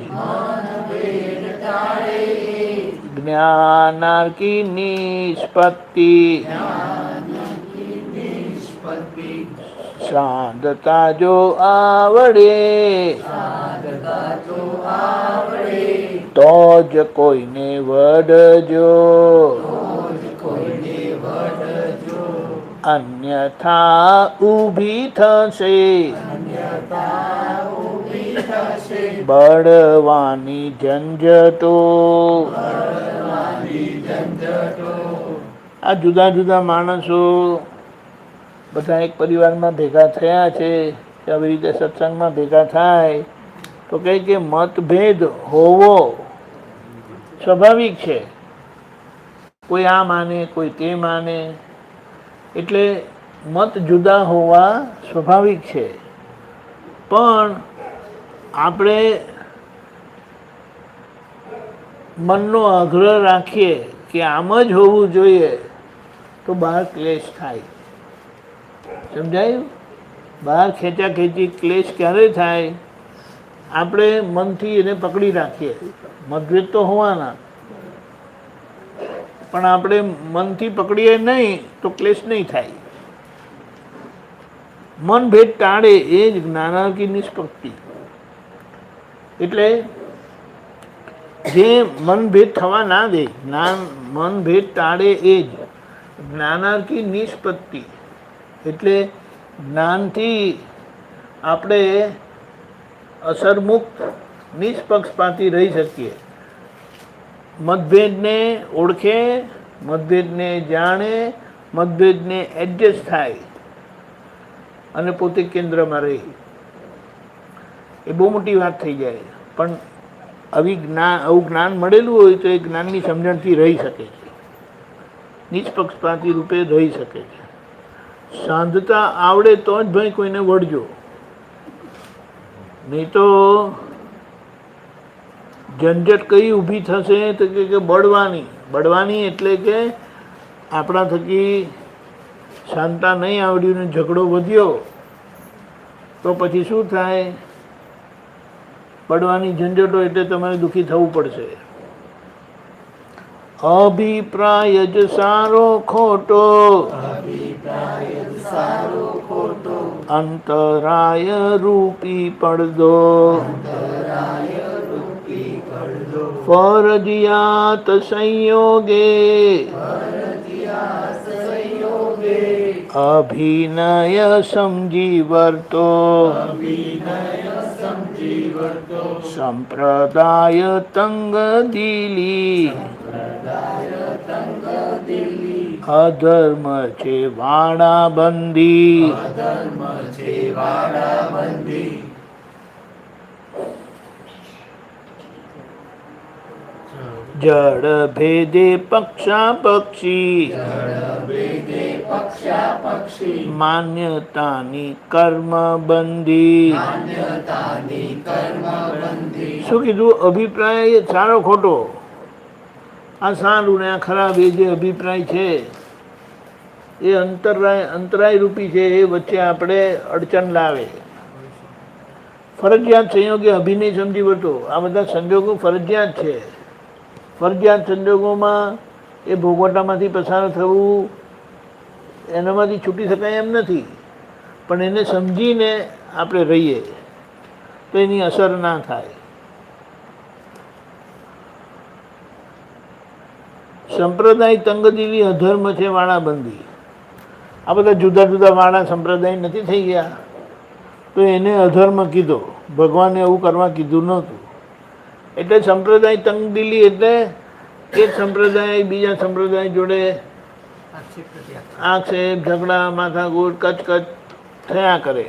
જ્ઞાનાર્કી નિષ્પત્તિ. શાંતતા જો આવડે તો જ કોઈને વડજો, અન્યથા ઊભી થશે બળવાની ઝંઝટો. આ જુદા જુદા માણસો બધા એક પરિવારમાં ભેગા થયા છે, આવી રીતે સત્સંગમાં ભેગા થાય તો કહે કે મતભેદ હોવો સ્વાભાવિક છે. કોઈ આ માને, કોઈ તે માને, એટલે મત જુદા હોવા સ્વાભાવિક છે. પણ આપણે મનનો આગ્રહ રાખીએ કે આમ જ હોવું જોઈએ તો બહાર ક્લેશ થાય. સમજાયું? બહાર ખેંચા ખેંચી ક્લેશ ક્યારે થાય? આપણે મનથી એને પકડી રાખીએ. મતભેદ તો હોવાના, પણ આપણે મનથી પકડીએ નહીં તો ક્લેશ નહીં થાય. મન ભેદ ટાળે એ જ જ્ઞાનાર્કી નિષ્પત્તિ. એટલે જે મનભેદ થવા ના દે, મનભેદ ટાળે એ જ જ્ઞાનાર્કી નિષ્પત્તિ. એટલે જ્ઞાનથી આપણે અસરમુક્ત નિષ્પક્ષપાતી રહી શકીએ. મતભેદને ઓળખે, મતભેદને જાણે, મતભેદને એડજસ્ટ થાય અને પોતે કેન્દ્રમાં રહે. એ બહુ મોટી વાત થઈ જાય. પણ આવું જ્ઞાન મળેલું હોય તો એ જ્ઞાનની સમજણથી રહી શકે છે, નિષ્પક્ષપાતી રૂપે રહી શકે છે. શાંતતા આવડે તો જ ભાઈ કોઈને વળજો, નહીં તો ઝંઝટ કઈ ઊભી થશે તો કે બળવાની. બળવાની એટલે કે આપણા થકી શાંતા નહીં આવડ્યું ને ઝઘડો વધ્યો તો પછી શું થાય? બળવાની ઝંઝટો એટલે તમારે દુઃખી થવું પડશે. અભિપ્રાય જ સારો ખોટો અંતરાય રૂપી પડદો ફરજિયાત સંયોગે અભિનય સમજી વર્તો સંપ્રદાય તંગ દિલી અધર્મ છે વાડા બંધી જડ ભેદે પક્ષા પક્ષી માન્યતાની કર્મ બંધી શું કીધું? અભિપ્રાય એ સારો ખોટો, આ સારું ને આ ખરાબ, એ જે અભિપ્રાય છે એ અંતરાય રૂપી છે, એ વચ્ચે આપણે અડચણ લાવે. ફરજિયાત સંયોગે અભિનય સમજી વર્તો, આ બધા સંજોગો ફરજિયાત છે. ફરજિયાત સંજોગોમાં એ ભોગવટામાંથી પસાર થવું, એનામાંથી છૂટી શકાય એમ નથી, પણ એને સમજીને આપણે રહીએ તો એની અસર ના થાય. સંપ્રદાય તંગદિલી અધર્મ છે વાળાબંધી, આ બધા જુદા જુદા વાળા સંપ્રદાય નથી થઈ ગયા, તો એને અધર્મ કીધો. ભગવાને એવું કરવા કીધું નહોતું. એટલે સંપ્રદાય તંગદિલી એટલે એક સંપ્રદાય બીજા સંપ્રદાય જોડે આક્ષેપ, ઝઘડા, માથાકૂટ, કચકચ થયા કરે.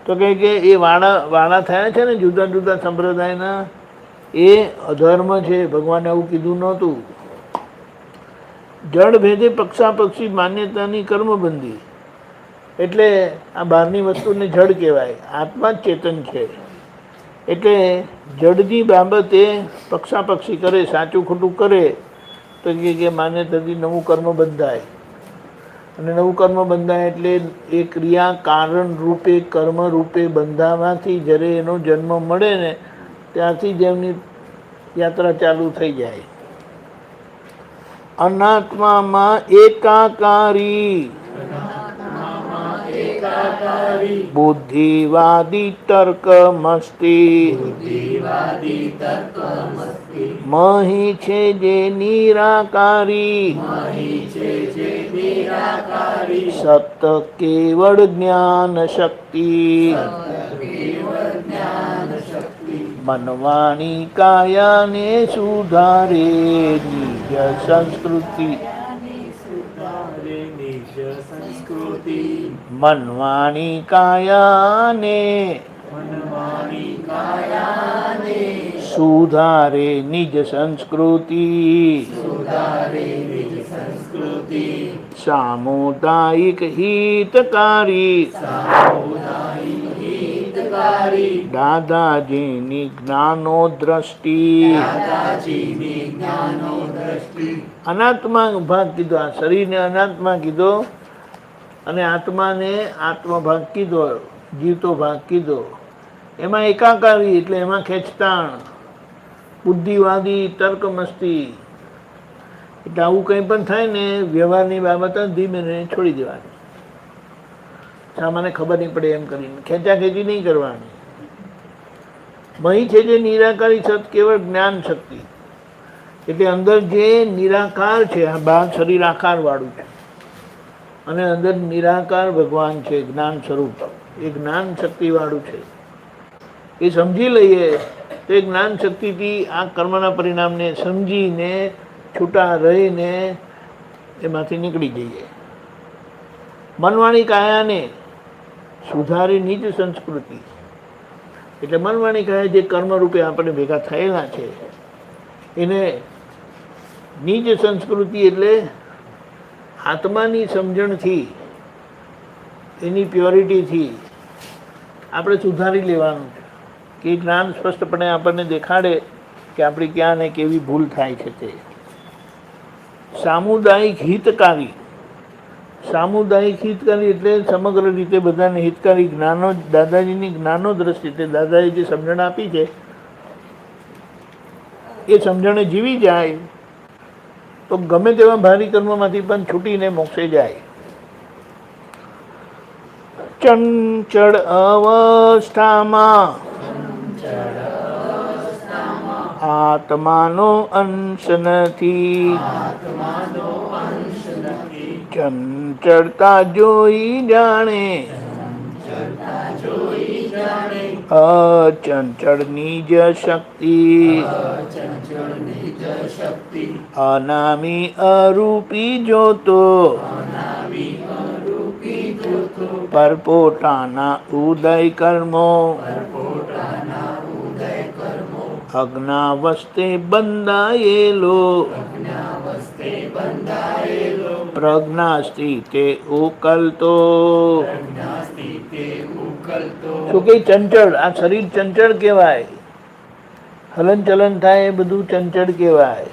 તો કહે કે એ વાળા થયા છે ને જુદા જુદા સંપ્રદાયના, એ અધર્મ છે. ભગવાને આવું કીધું નહોતું. જડ ભેદે પક્ષાપક્ષી માન્યતાની કર્મબંધી, એટલે આ બહારની વસ્તુને જડ કહેવાય, આત્મા જ ચેતન છે. એટલે જડની બાબતે પક્ષાપક્ષી કરે, સાચું ખોટું કરે, તો કે માન્યતાથી નવું કર્મ બંધાય. અને નવું કર્મ બંધાય એટલે એ ક્રિયા કારણ રૂપે કર્મ રૂપે બંધાવાથી જ્યારે એનો જન્મ મળે ને ત્યાંથી જ એમની યાત્રા ચાલુ થઈ જાય. અનાત્મામાં એકાકારી બુદ્ધિવાદી તર્ક મસ્તી મહી છે જે નિરાકારી સત કેવળ જ્ઞાન શક્તિ મનવાણી કાયાને સુધારે નિજ સંસ્કૃતિ મનવાણી કાયાને સુધારે નિજ સંસ્કૃતિ સામુદાયિક હિતકારી દાદાજીની જ્ઞાનો દ્રષ્ટિ અનાત્મા ભાગ કીધો, આ શરીરને અનાત્મા કીધો અને આત્માને આત્મભાગ કીધો, જીવતો ભાગ કીધો. એમાં એકાકારી એટલે એમાં ખેંચતાણ, બુદ્ધિવાદી તર્ક મસ્તી. એટલે આવું કંઈ પણ થાય ને વ્યવહારની બાબત ધીમે છોડી દેવાની, સામાન્ય ખબર નહીં પડે એમ કરીને ખેંચાખેંચી નહીં કરવાની. મહી છે જે નિરાકારી સત કેવળ જ્ઞાન શક્તિ, એટલે અંદર જે નિરાકાર છે, આ બહાર શરીર આકાર વાળું છે અને અંદર નિરાકાર ભગવાન છે, જ્ઞાન સ્વરૂપ, એ જ્ઞાન શક્તિ વાળું છે. એ સમજી લઈએ તો એ જ્ઞાન શક્તિથી આ કર્મના પરિણામને સમજીને છૂટા રહીને એમાંથી નીકળી જઈએ. મનવાણી કાયાને સુધારી નિજ સંસ્કૃતિ, એટલે મનવાણી કાયા જે કર્મરૂપે આપણે ભેગા થયેલા છે એને નિજ સંસ્કૃતિ એટલે આત્માની સમજણથી, એની પ્યોરિટીથી આપણે સુધારી લેવાનું છે કે જ્ઞાન સ્પષ્ટપણે આપણને દેખાડે કે આપણી ક્યાં ને કેવી ભૂલ થાય છે તે. સામુદાયિક હિતકારી, સામુદાયિક હિતકારી એટલે સમગ્ર રીતે બધાને હિતકારી. જ્ઞાનો દાદાજીની જ્ઞાનો દ્રષ્ટિ, એટલે દાદાએ જે સમજણ આપી છે એ સમજણે જીવી જાય તો ગમે તેવા ભારી કર્મમાંથી પણ છૂટીને મોક્ષે જાય. ચંચળ અવસ્થામાં આત્માનો અંશ નથી. ચંચળતા જોઈ જાણે અચંચળની જ શક્તિ. અનામી અરૂપી જોતો પરપોટાના ઉદય કર્મો. અજ્ઞાવસ્તે બંધાયેલો પ્રજ્ઞા સ્થિતે ઉકલતો. શું કે ચંચળ, આ શરીર ચંચળ કહેવાય, હલન ચલન થાય એ બધું ચંચળ કહેવાય.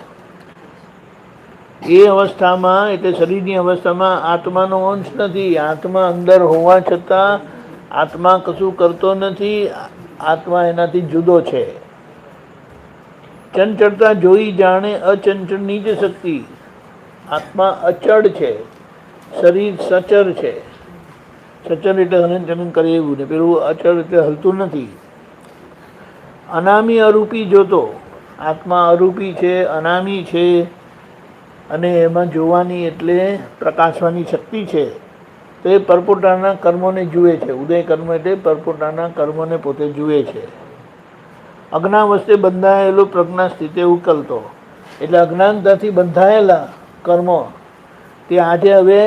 એ અવસ્થામાં એટલે શરીરની અવસ્થામાં આત્માનો અંશ નથી. આત્મા અંદર હોવા છતાં આત્મા કશું કરતો નથી. આત્મા એનાથી જુદો છે. ચંચળતા જોઈ જાણે અચંચળની જ શક્તિ. આત્મા અચળ છે, શરીર સચર છે. સચર એટલે હલન ચલન કરે એવું ને, પેલું અચળ એટલે હલતું નથી. અનામી અરૂપી જોતો, આત્મા અરૂપી છે, અનામી છે, અને એમાં જોવાની એટલે પ્રકાશવાની શક્તિ છે. તો એ પરપોટાના કર્મોને જુએ છે. ઉદય કર્મ એટલે પરપોટાના કર્મોને પોતે જુએ છે. અજ્ઞાવસ્તે બંધાયેલો પ્રજ્ઞા સ્થિતે ઉકલતો, એટલે અજ્ઞાનતાથી બંધાયેલા કર્મો તે આજે હવે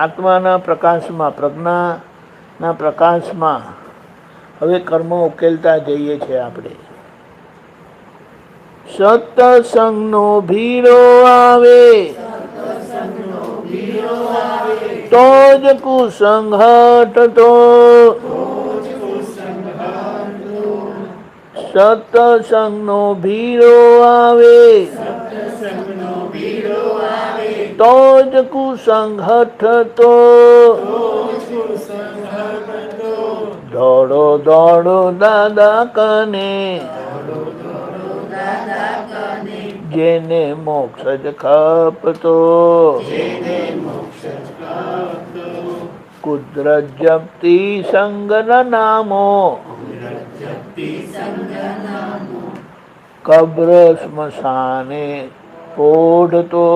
આત્માના પ્રકાશમાં, પ્રજ્ઞાના પ્રકાશમાં હવે કર્મો ઉકેલતા જઈએ છીએ આપણે. સત્સંગનો ભીડો આવે તો જ કુસંગ હટતો. સત્સંગનો ભીડો આવે તો જ કુસંગ હટતો. દોડો દોડો દાદા કને જેને મોક્ષ જ ખપતો. કુદરત જપતી સંગના નામો કબ્ર સ્મશાને પોઢતો.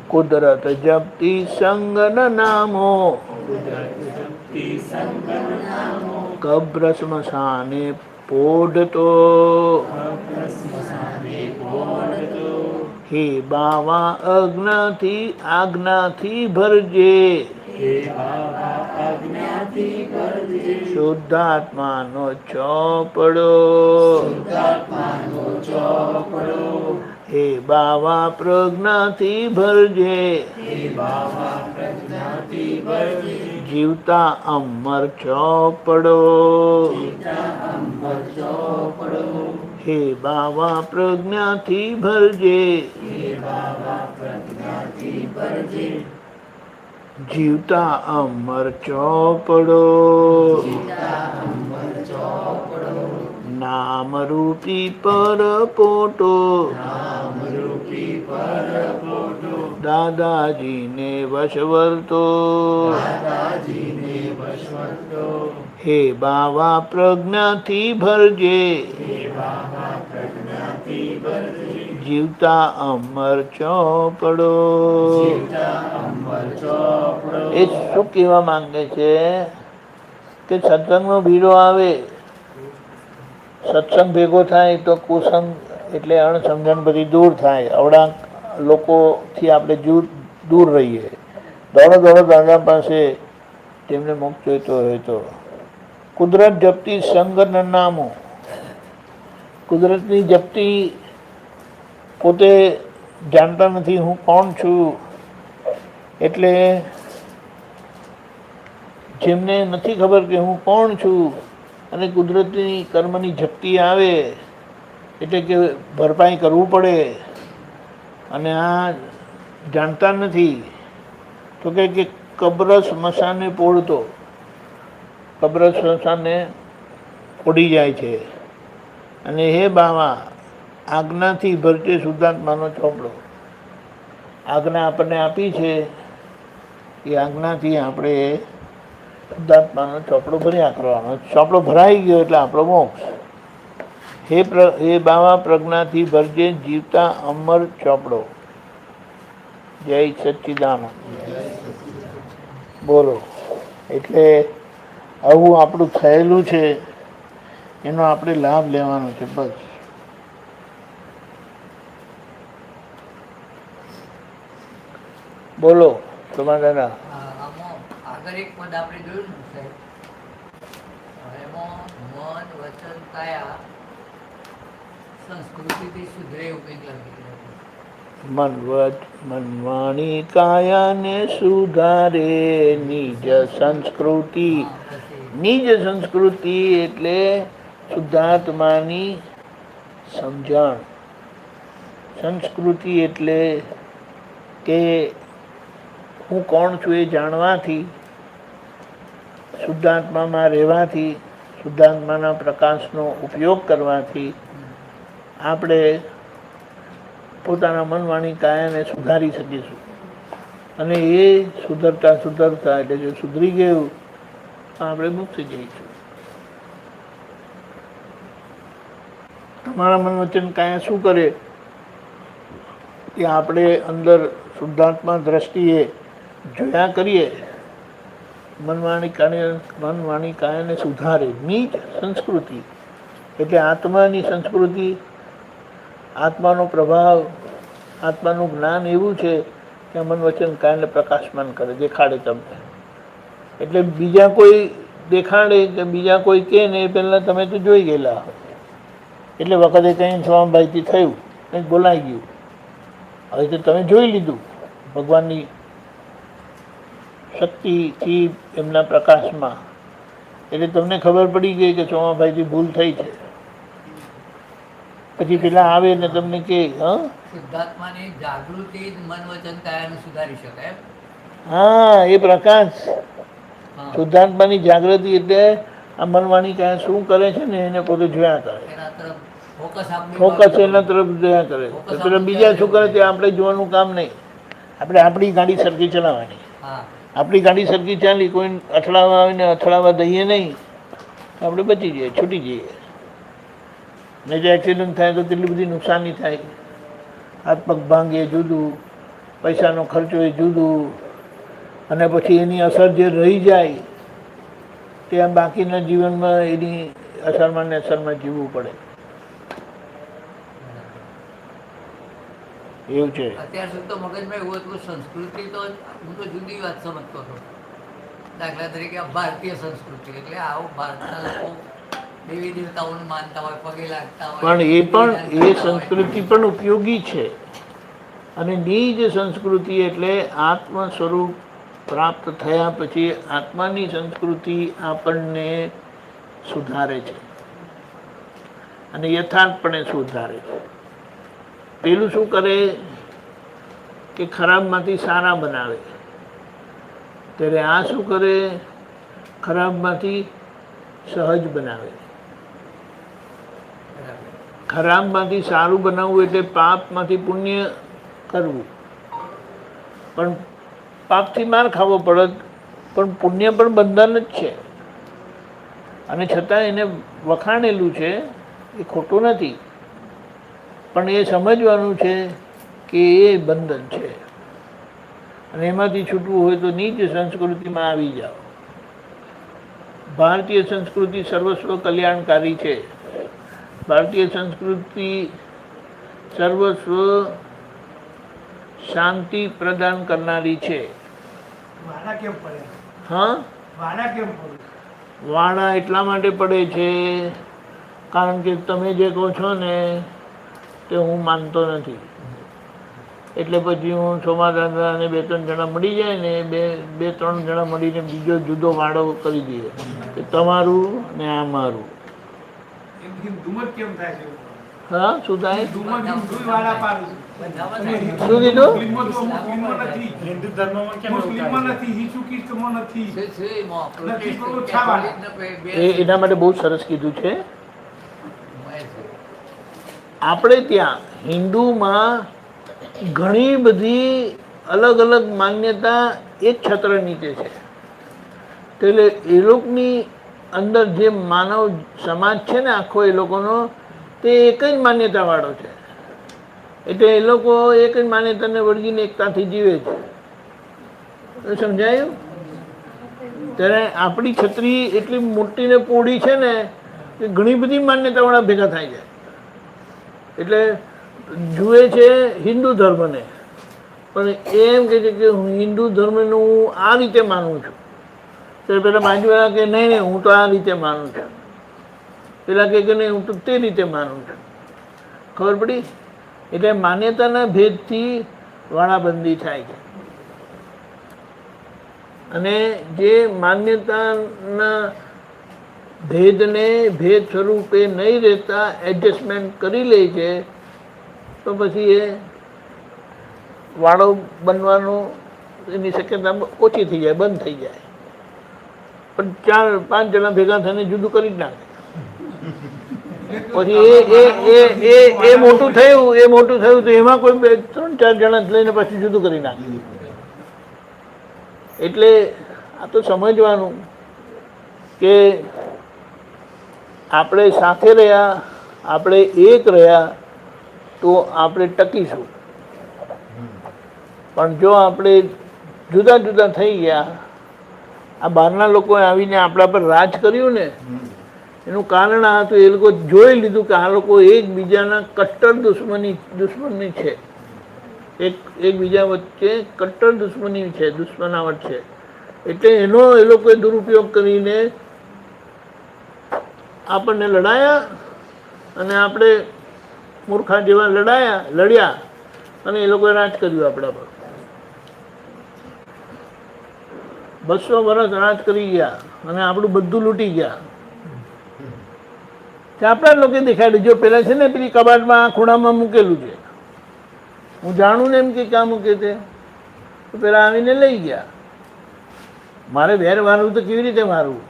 કુદરત જપતી સંગના નામો કબ્ર સ્મશાને પોઢતો. હે બાવા અજ્ઞાથી આજ્ઞાથી ભરજે શુદ્ધાત્માનો ચોપડો. હે બાવા પ્રજ્ઞાથી ભરજે જીવતા અમર ચોપડો. હે બાવા પ્રજ્ઞાથી ભરજે જીવતા અમર ચોપડો. નામ રૂપી પરપોટો દાદાજીને વશવર્તો. હે બાવા પ્રજ્ઞાથી ભરજે જીવતા અમર ચોપડો. એ શું કહેવા માંગે છે કે સત્સંગનો ભીડો આવે, સત્સંગ ભેગો થાય તો કુસંગ એટલે અણસમજણ બધી દૂર થાય. અવળા લોકોથી આપણે દૂર રહીએ. દોડો દોડો દાદા પાસે તેમને મોક્ષ જોઈતો હોય તો. કુદરત જપતી સંગના નામો, કુદરતની જપતી પોતે જાણતા નથી હું કોણ છું. એટલે જેમને નથી ખબર કે હું કોણ છું અને કુદરતની કર્મની જપ્તી આવે એટલે કે ભરપાઈ કરવું પડે અને આ જાણતા નથી તો કે કબ્ર સ્મશાને પોળતો, કબ્ર સ્મશાને પોડી જાય છે. અને હે બાવા આજ્ઞાથી ભરતે શુદ્ધાત્માનો ચોપડો. આજ્ઞા આપણને આપી છે એ આજ્ઞાથી આપણે શુદ્ધાત્માનો ચોપડો ભર્યા કરવાનો. ચોપડો ભરાઈ ગયો એટલે આપણો મોક્ષ. હે બાવા પ્રજ્ઞાથી ભરજે જીવતા અમર ચોપડો. જય સચ્ચિદાનંદ. બોલો. એટલે આવું આપણું થયેલું છે, એનો આપણે લાભ લેવાનો છે. બસ. બોલો તમારા દાદા. આમાં આગળ એક પદ આપણે જોયું ને સાહેબ, એમાં મન વચન કાયા સંસ્કૃતિથી સુધરે એવું કંઈક લખેલું. મનવાણી કાયાને સુધારે નિજ સંસ્કૃતિ. નિજ સંસ્કૃતિ એટલે શુદ્ધાત્માની સમજણ. સંસ્કૃતિ એટલે કે હું કોણ છું એ જાણવાથી, શુદ્ધાત્મામાં રહેવાથી, શુદ્ધાત્માના પ્રકાશનો ઉપયોગ કરવાથી આપણે પોતાના મન વાણી કાયાને સુધારી શકીશું. અને એ સુધરતા સુધરતા એટલે જો સુધરી ગયું તો આપણે મુક્તિ જઈશું. તમારા મન વચન કાયા શું કરે કે આપણે અંદર શુદ્ધાત્મા દ્રષ્ટિએ જોયા કરીએ, મનવાણી કાયાને સુધારે. નિજ સંસ્કૃતિ એટલે આત્માની સંસ્કૃતિ, આત્માનો પ્રભાવ, આત્માનું જ્ઞાન એવું છે કે મન વચન કાયાને પ્રકાશમાન કરે, દેખાડે તમને. એટલે બીજા કોઈ દેખાડે કે બીજા કોઈ કહે ને એ પહેલાં તમે તો જોઈ ગયેલા. એટલે વખતે કંઈ સ્વામીભાઈથી થયું, કંઈક બોલાઈ ગયું, હવે તો તમે જોઈ લીધું ભગવાનની શક્તિથી એમના પ્રકાશમાં. એટલે તમને ખબર પડી ગઈ કે સોમાભાઈથી ભૂલ થઈ છે. પછી પેલા આવે ને તમને કે શુદ્ધાત્માની જાગૃતિ જ મન વચન કાયાને સુધારી શકાય. હા, એ પ્રકાશ. શુદ્ધાત્માની જાગૃતિ એટલે આ મનવાણી કાયા શું કરે છે ને એને પોતે જોયા કરે, ફોકસ એના તરફ જોયા કરે. પેલા બીજા શું કરે તે આપણે જોવાનું કામ નહીં. આપણે આપણી ગાડી સરખી ચલાવવાની. આપણી ગાડી સરખી ચાલી, કોઈ અથડાવા આવે ને અથડાવા દઈએ નહીં, આપણે બચી જઈએ, છૂટી જઈએ. ને જો એક્સિડન્ટ થાય તો કેટલી બધી નુકસાની થાય. હાથ પગ ભાંગે જુદું, પૈસાનો ખર્ચો એ જુદું, અને પછી એની અસર જે રહી જાય તે આ બાકીના જીવનમાં એની અસરમાં ને અસરમાં જીવવું પડે. એવું છે. અત્યાર સુધી તો મગજમાં એવું હતું, સંસ્કૃતિ તો હું તો જુદી વાત સમજતો હતો. દાખલા તરીકે ભારતીય સંસ્કૃતિ એટલે આવું ભારતના લોકો દેવી દેવતાઓને માનતા હોય, પગે લાગતા હોય. પણ એ સંસ્કૃતિ પણ ઉપયોગી છે. અને નિજ સંસ્કૃતિ એટલે આત્મ સ્વરૂપ પ્રાપ્ત થયા પછી આત્માની સંસ્કૃતિ આપણને સુધારે છે અને યથાર્થપણે સુધારે છે. પેલું શું કરે કે ખરાબમાંથી સારા બનાવે, ત્યારે આ શું કરે ખરાબમાંથી સહજ બનાવે. ખરાબમાંથી સારું બનાવવું એટલે પાપમાંથી પુણ્ય કરવું. પણ પાપથી માર ખાવો પડે, પણ પુણ્ય પણ બંધન જ છે. અને છતાં એને વખાણેલું છે, એ ખોટું નથી. પણ એ સમજવાનું છે કે એ બંધન છે અને એમાંથી છૂટવું હોય તો નીચ સંસ્કૃતિમાં આવી જાઓ. ભારતીય સંસ્કૃતિ સર્વસ્વ કલ્યાણકારી છે. ભારતીય સંસ્કૃતિ સર્વસ્વ શાંતિ પ્રદાન કરનારી છે. હા, વાણા એટલા માટે પડે છે કારણ કે તમે જે કહો છો ને તે હું માનતો નથી. એટલે પછી હું સોમાદાદાને 2-3 જણા મળી જાય ને 2-3 જણા મળીને બીજો જુદો વાળો કરી દઈએ કે તમારું ને આ મારું. હા, શું થાય? શું કીધું? એના માટે બહુ સરસ કીધું છે. આપણે ત્યાં હિન્દુમાં ઘણી બધી અલગ અલગ માન્યતા એક છત્ર નીચે છે. એટલે એ લોકોની અંદર જે માનવ સમાજ છે ને આખો એ લોકોનો તે એક જ માન્યતાવાળો છે. એટલે એ લોકો એક જ માન્યતાને વળગીને એકતાથી જીવે છે. સમજાયું? ત્યારે આપણી છત્રી એટલી મોટી ને પોળી છે ને કે ઘણી બધી માન્યતાવાળા ભેગા થાય છે. એટલે જુએ છે હિન્દુ ધર્મને, પણ એમ કહે છે કે હું હિન્દુ ધર્મનું હું આ રીતે માનું છું. ત્યારે પેલા બાજુવાળા કે નહીં નહીં હું તો આ રીતે માનું છું, પેલા કે નહીં હું તો તે રીતે માનું છું. ખબર પડી? એટલે માન્યતાના ભેદથી વાળાબંધી થાય છે. અને જે માન્યતાના ભેદને ભેદ સ્વરૂપે નહીં રહેતા એડજસ્ટમેન્ટ કરી લે છે, તો પછી એ વાળો બનવાનો એની શક્યતા ઓછી થઈ જાય, બંધ થઈ જાય. પણ 4-5 જણા ભેગા થઈને જુદું કરી જ નાખે. પછી એ મોટું થયું તો એમાં કોઈ 3-4 જણા લઈને પછી જુદું કરી નાખે. એટલે આ તો સમજવાનું કે આપણે સાથે રહ્યા, આપણે એક રહ્યા તો આપણે ટકીશું. પણ જો આપણે જુદા જુદા થઈ ગયા, આ બહારના લોકોએ આવીને આપણા પર રાજ કર્યું ને, એનું કારણ આ હતું, એ લોકો જોઈ લીધું કે આ લોકો એકબીજાના કટ્ટર દુશ્મની છે. એકબીજા વચ્ચે કટ્ટર દુશ્મની છે, દુશ્મનાવટ છે. એટલે એનો એ લોકોએ દુરુપયોગ કરીને આપણને લડાયા અને આપણે મૂર્ખા જેવા લડ્યા અને એ લોકોએ રાજ કર્યું આપણા પર. 200 વર્ષ રાજ કરી ગયા અને આપણું બધું લૂંટી ગયા. આપણા લોકો દેખાડ્યું. જો પેલા છે ને પેલી કબાટમાં ખૂણામાં મૂકેલું છે, હું જાણું ને એમ કે ક્યાં મૂકે છે, તો પેલા આવીને લઈ ગયા. મારે વેર મારવું તો કેવી રીતે મારવું?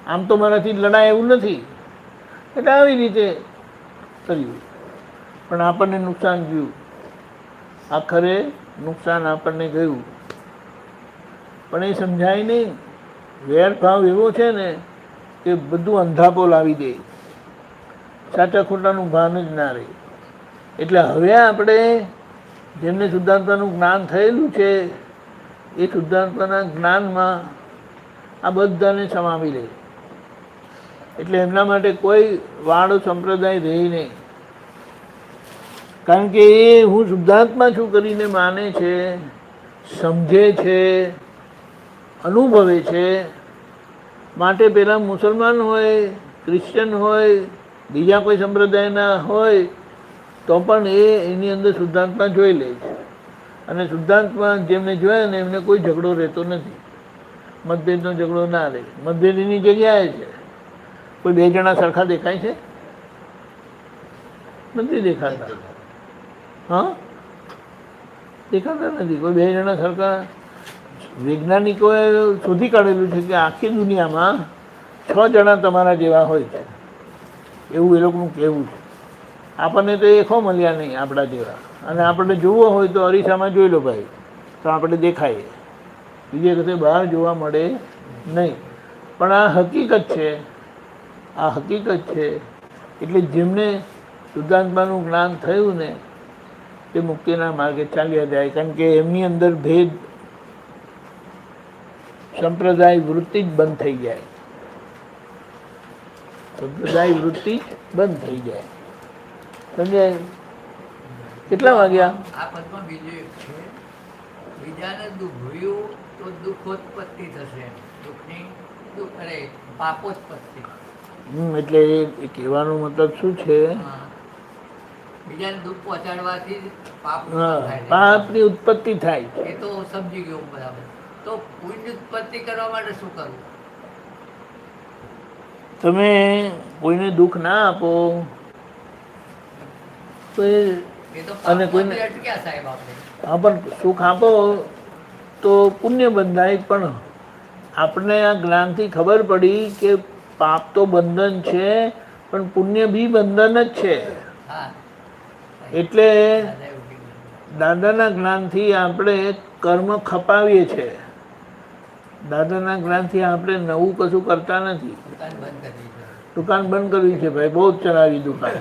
આમ તો મારાથી લડાય એવું નથી. એટલે આવી રીતે કર્યું, પણ આપણને નુકસાન ગયું. આખરે નુકસાન આપણને ગયું. પણ એ સમજાય નહીં. વેરભાવ એવો છે ને કે બધું અંધાપો લાવી દે, સાચા ખોટાનું ભાન જ ના રહે. એટલે હવે આપણે જેમને શુદ્ધાત્માનું જ્ઞાન થયેલું છે, એ શુદ્ધાત્માના જ્ઞાનમાં આ બધાને સમાવી લે. એટલે એમના માટે કોઈ વાળો સંપ્રદાય રહે નહીં. કારણ કે એ હું શુદ્ધાત્મા છું કરીને માને છે, સમજે છે, અનુભવે છે. માટે પેલા મુસલમાન હોય, ક્રિશ્ચન હોય, બીજા કોઈ સંપ્રદાયના હોય તો પણ એની અંદર શુદ્ધાત્મા જોઈ લે છે. અને શુદ્ધાત્મા જેમને જોયા ને એમને કોઈ ઝઘડો રહેતો નથી. મતભેદનો ઝઘડો ના રહે. મતભેદ એની જગ્યાએ છે. કોઈ 2 જણા સરખા દેખાય છે? નથી દેખાતા. હા, દેખાતા નથી. કોઈ 2 જણા સરખા. વૈજ્ઞાનિકોએ શોધી કાઢેલું છે કે આખી દુનિયામાં 6 જણા તમારા જેવા હોય છે, એવું એ લોકોનું કહેવું છે. આપણને તો એકો મળ્યા નહીં આપણા જેવા. અને આપણે જોવો હોય તો અરીસામાં જોઈ લો ભાઈ, તો આપણે દેખાઈએ. બીજે વખતે બહાર જોવા મળે નહીં. પણ આ હકીકત છે, આ હકીકત છે. એટલે જેમને શુદ્ધાત્માનું જ્ઞાન થયું ને તે મુક્તિના માર્ગે ચાલ્યા જાય. કારણ કે એમની અંદર ભેદ સંપ્રદાય વૃત્તિ જ બંધ થઈ જાય. સંપ્રદાય વૃત્તિ બંધ થઈ જાય. સમજાય? કેટલા વાગ્યા? આ પદમાં બીજું એક છે, બીજાને દુઃખ ભૂલ્યું તો દુઃખોત્પત્તિ થશે, પાપોત્પત્તિ. એટલે એ કહેવાનો મતલબ શું છે? બીજાને દુઃખ પહોંચાડવાથી પાપની ઉત્પત્તિ થાય. એ તો સમજી ગયો બરાબર. તો પુણ્ય ઉત્પત્તિ કરવા માટે શું કરવું? તમે કોઈને દુઃખ ના આપો તો અને કોઈને અટક્યા સાહેબ આપણે. હા, પણ સુખ આપો તો પુણ્ય બંધાય. પણ આપણે આ જ્ઞાનથી ખબર પડી કે પાપ તો બંધન છે, પણ પુણ્ય બી બંધન જ છે. એટલે દાદાના જ્ઞાનથી આપણે કર્મ ખપાવીએ છીએ. દાદાના જ્ઞાનથી આપણે નવું કશું કરતા નથી. દુકાન બંધ કરવી દુકાન બંધ કરવી છે છે. ભાઈ, બહુ જ ચલાવી દુકાન.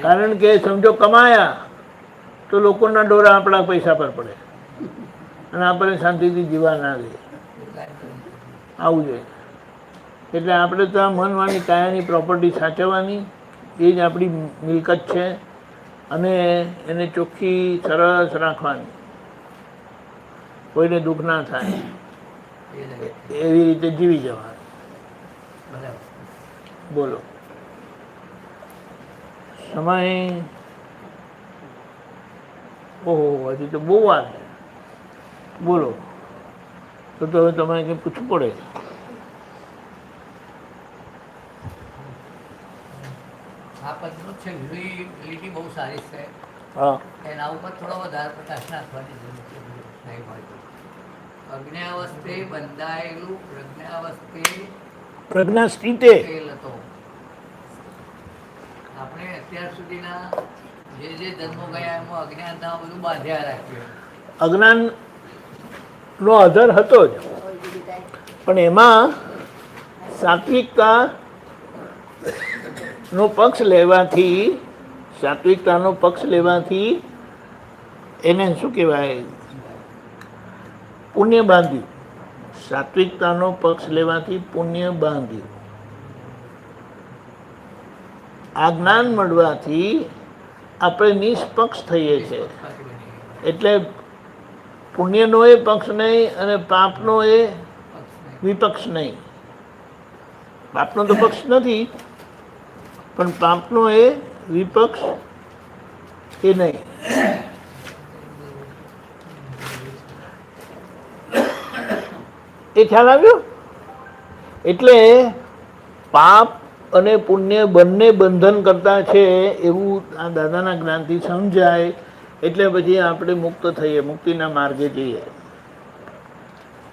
કારણ કે સમજો કમાયા તો લોકોના ડોરા આપણા પૈસા પર પડે અને આપણે શાંતિથી જીવા ના દે. દુકાન બંધ કરવી. આવું જોઈએ. એટલે આપણે તો આ મન, વાણી, કાયાની પ્રોપર્ટી સાચવવાની, એ જ આપણી મિલકત છે અને એને ચોખ્ખી સરસ રાખવાની, કોઈને દુઃખ ના થાય એ લાગે. એવી રીતે જીવી જવાનું. બરાબર. બોલો. સમય ઓહો, હજી તો બહુ વાર છે. બોલો. તો હવે તમારે કંઈ પૂછવું પડે. આ પદનું છે વિઝિબિલિટી બહુ સારી છે. હા, એના ઉપર થોડો વધારે પ્રકાશ નાખવાની જરૂર છે સાહેબ હોય તો. અજ્ઞાવસ્થે બંધાયેલું પ્રજ્ઞાવસ્થે પ્રજ્ઞા સ્થિતે તેલ હતો. આપણે અત્યાર સુધીના જે જન્મો ગયા એમાં અજ્ઞાનતા બધું બાંધ્યા રાખ્યું. અજ્ઞાનનો આધાર હતો જ, પણ એમાં સાત્વિકતા નો પક્ષ લેવાથી, સાત્વિકતાનો પક્ષ લેવાથી એને શું કહેવાય, પુણ્ય બાંધ્યું. સાત્વિકતાનો પક્ષ લેવાથી પુણ્ય બાંધ્યું. આ જ્ઞાન મળવાથી આપણે નિષ્પક્ષ થઈએ છીએ. એટલે પુણ્યનો એ પક્ષ નહીં અને પાપનો એ વિપક્ષ નહીં. પાપનો તો પક્ષ નથી, પણ પાપનો એ વિપક્ષ એ નહીં. એ ખ્યાલ આવ્યો? એટલે પાપ અને પુણ્ય બંને બંધન કરતા છે એવું આ દાદાના જ્ઞાનથી સમજાય. એટલે પછી આપણે મુક્ત થઈએ, મુક્તિના માર્ગે જઈએ.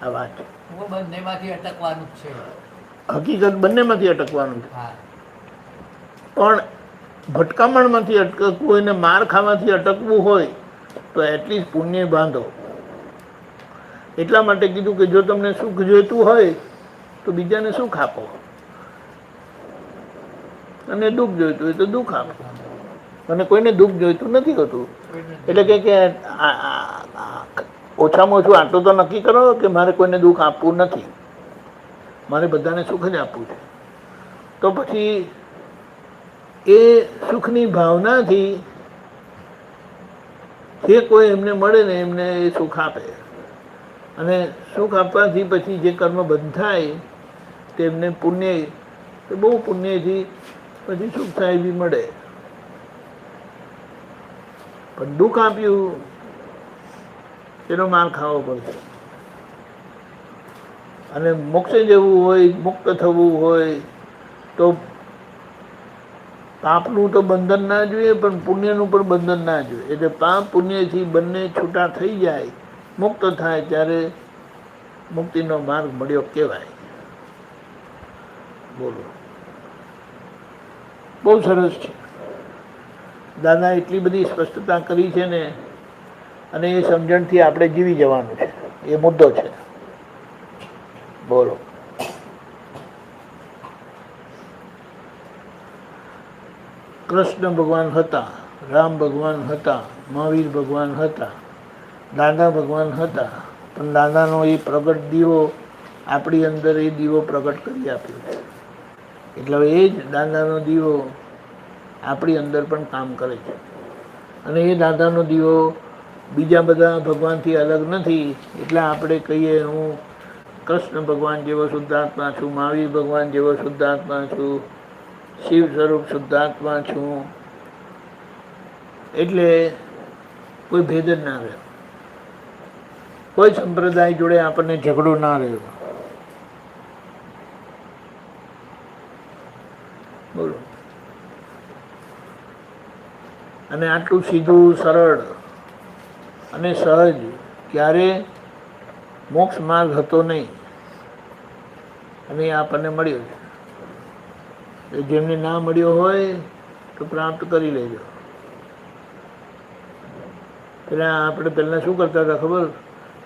આ વાત હું બંનેમાંથી અટકવાનું જ છે. હકીકત બંનેમાંથી અટકવાનું છે. હા. પણ ભટકામણમાંથી અટકવું હોય ને માર ખાવાથી અટકવું હોય તો એટલીસ્ટ પુણ્ય બાંધો. એટલા માટે કીધું કે જો તમને સુખ જોઈતું હોય તો બીજાને સુખ આપો, અને દુઃખ જોઈતું હોય તો દુઃખ આપો. અને કોઈને દુઃખ જોઈતું નથી હોતું. એટલે કે ઓછામાં ઓછું આટલું તો નક્કી કરો કે મારે કોઈને દુઃખ આપવું નથી, મારે બધાને સુખ જ આપવું છે. તો પછી એ સુખની ભાવનાથી જે કોઈ એમને મળે ને એમને એ સુખ આપે. અને સુખ આપવાથી પછી જે કર્મ બંધાય તેમને પુણ્ય, બહુ પુણ્યથી પછી સુખ થાય બી મળે. પણ દુઃખ આપ્યું તેનો માર ખાવો પડશે. અને મોક્ષે જવું હોય, મુક્ત થવું હોય તો પાપનું તો બંધન ના જોઈએ, પણ પુણ્યનું પણ બંધન ના જોઈએ. એટલે પાપ પુણ્યથી બંને છૂટા થઈ જાય, મુક્ત થાય ત્યારે મુક્તિનો માર્ગ મળ્યો કહેવાય. બોલો. બહુ સરસ છે. દાદા એટલી બધી સ્પષ્ટતા કરી છે ને, અને એ સમજણથી આપણે જીવી જવાનું છે, એ મુદ્દો છે. બોલો. કૃષ્ણ ભગવાન હતા, રામ ભગવાન હતા, મહાવીર ભગવાન હતા, દાદા ભગવાન હતા, પણ દાદાનો એ પ્રગટ દીવો આપણી અંદર એ દીવો પ્રગટ કરી આપ્યો છે. એટલે એ જ દાદાનો દીવો આપણી અંદર પણ કામ કરે છે. અને એ દાદાનો દીવો બીજા બધા ભગવાનથી અલગ નથી. એટલે આપણે કહીએ હું કૃષ્ણ ભગવાન જેવો શુદ્ધાત્મા છું, મહાવીર ભગવાન જેવો શુદ્ધાત્મા છું, શિવ સ્વરૂપ શુદ્ધાત્મા છું. એટલે કોઈ ભેદ જ ના રહ્યો, કોઈ સંપ્રદાય જોડે આપણને ઝઘડો ના રહ્યો. બોલો. અને આટલું સીધું, સરળ અને સહજ ક્યારે મોક્ષ માર્ગ હતો નહીં, અને એ આપણને મળ્યો છે. જેમને ના મળ્યો હોય તો પ્રાપ્ત કરી લેજો. એટલે આપણે પહેલાં શું કરતા હતા ખબર?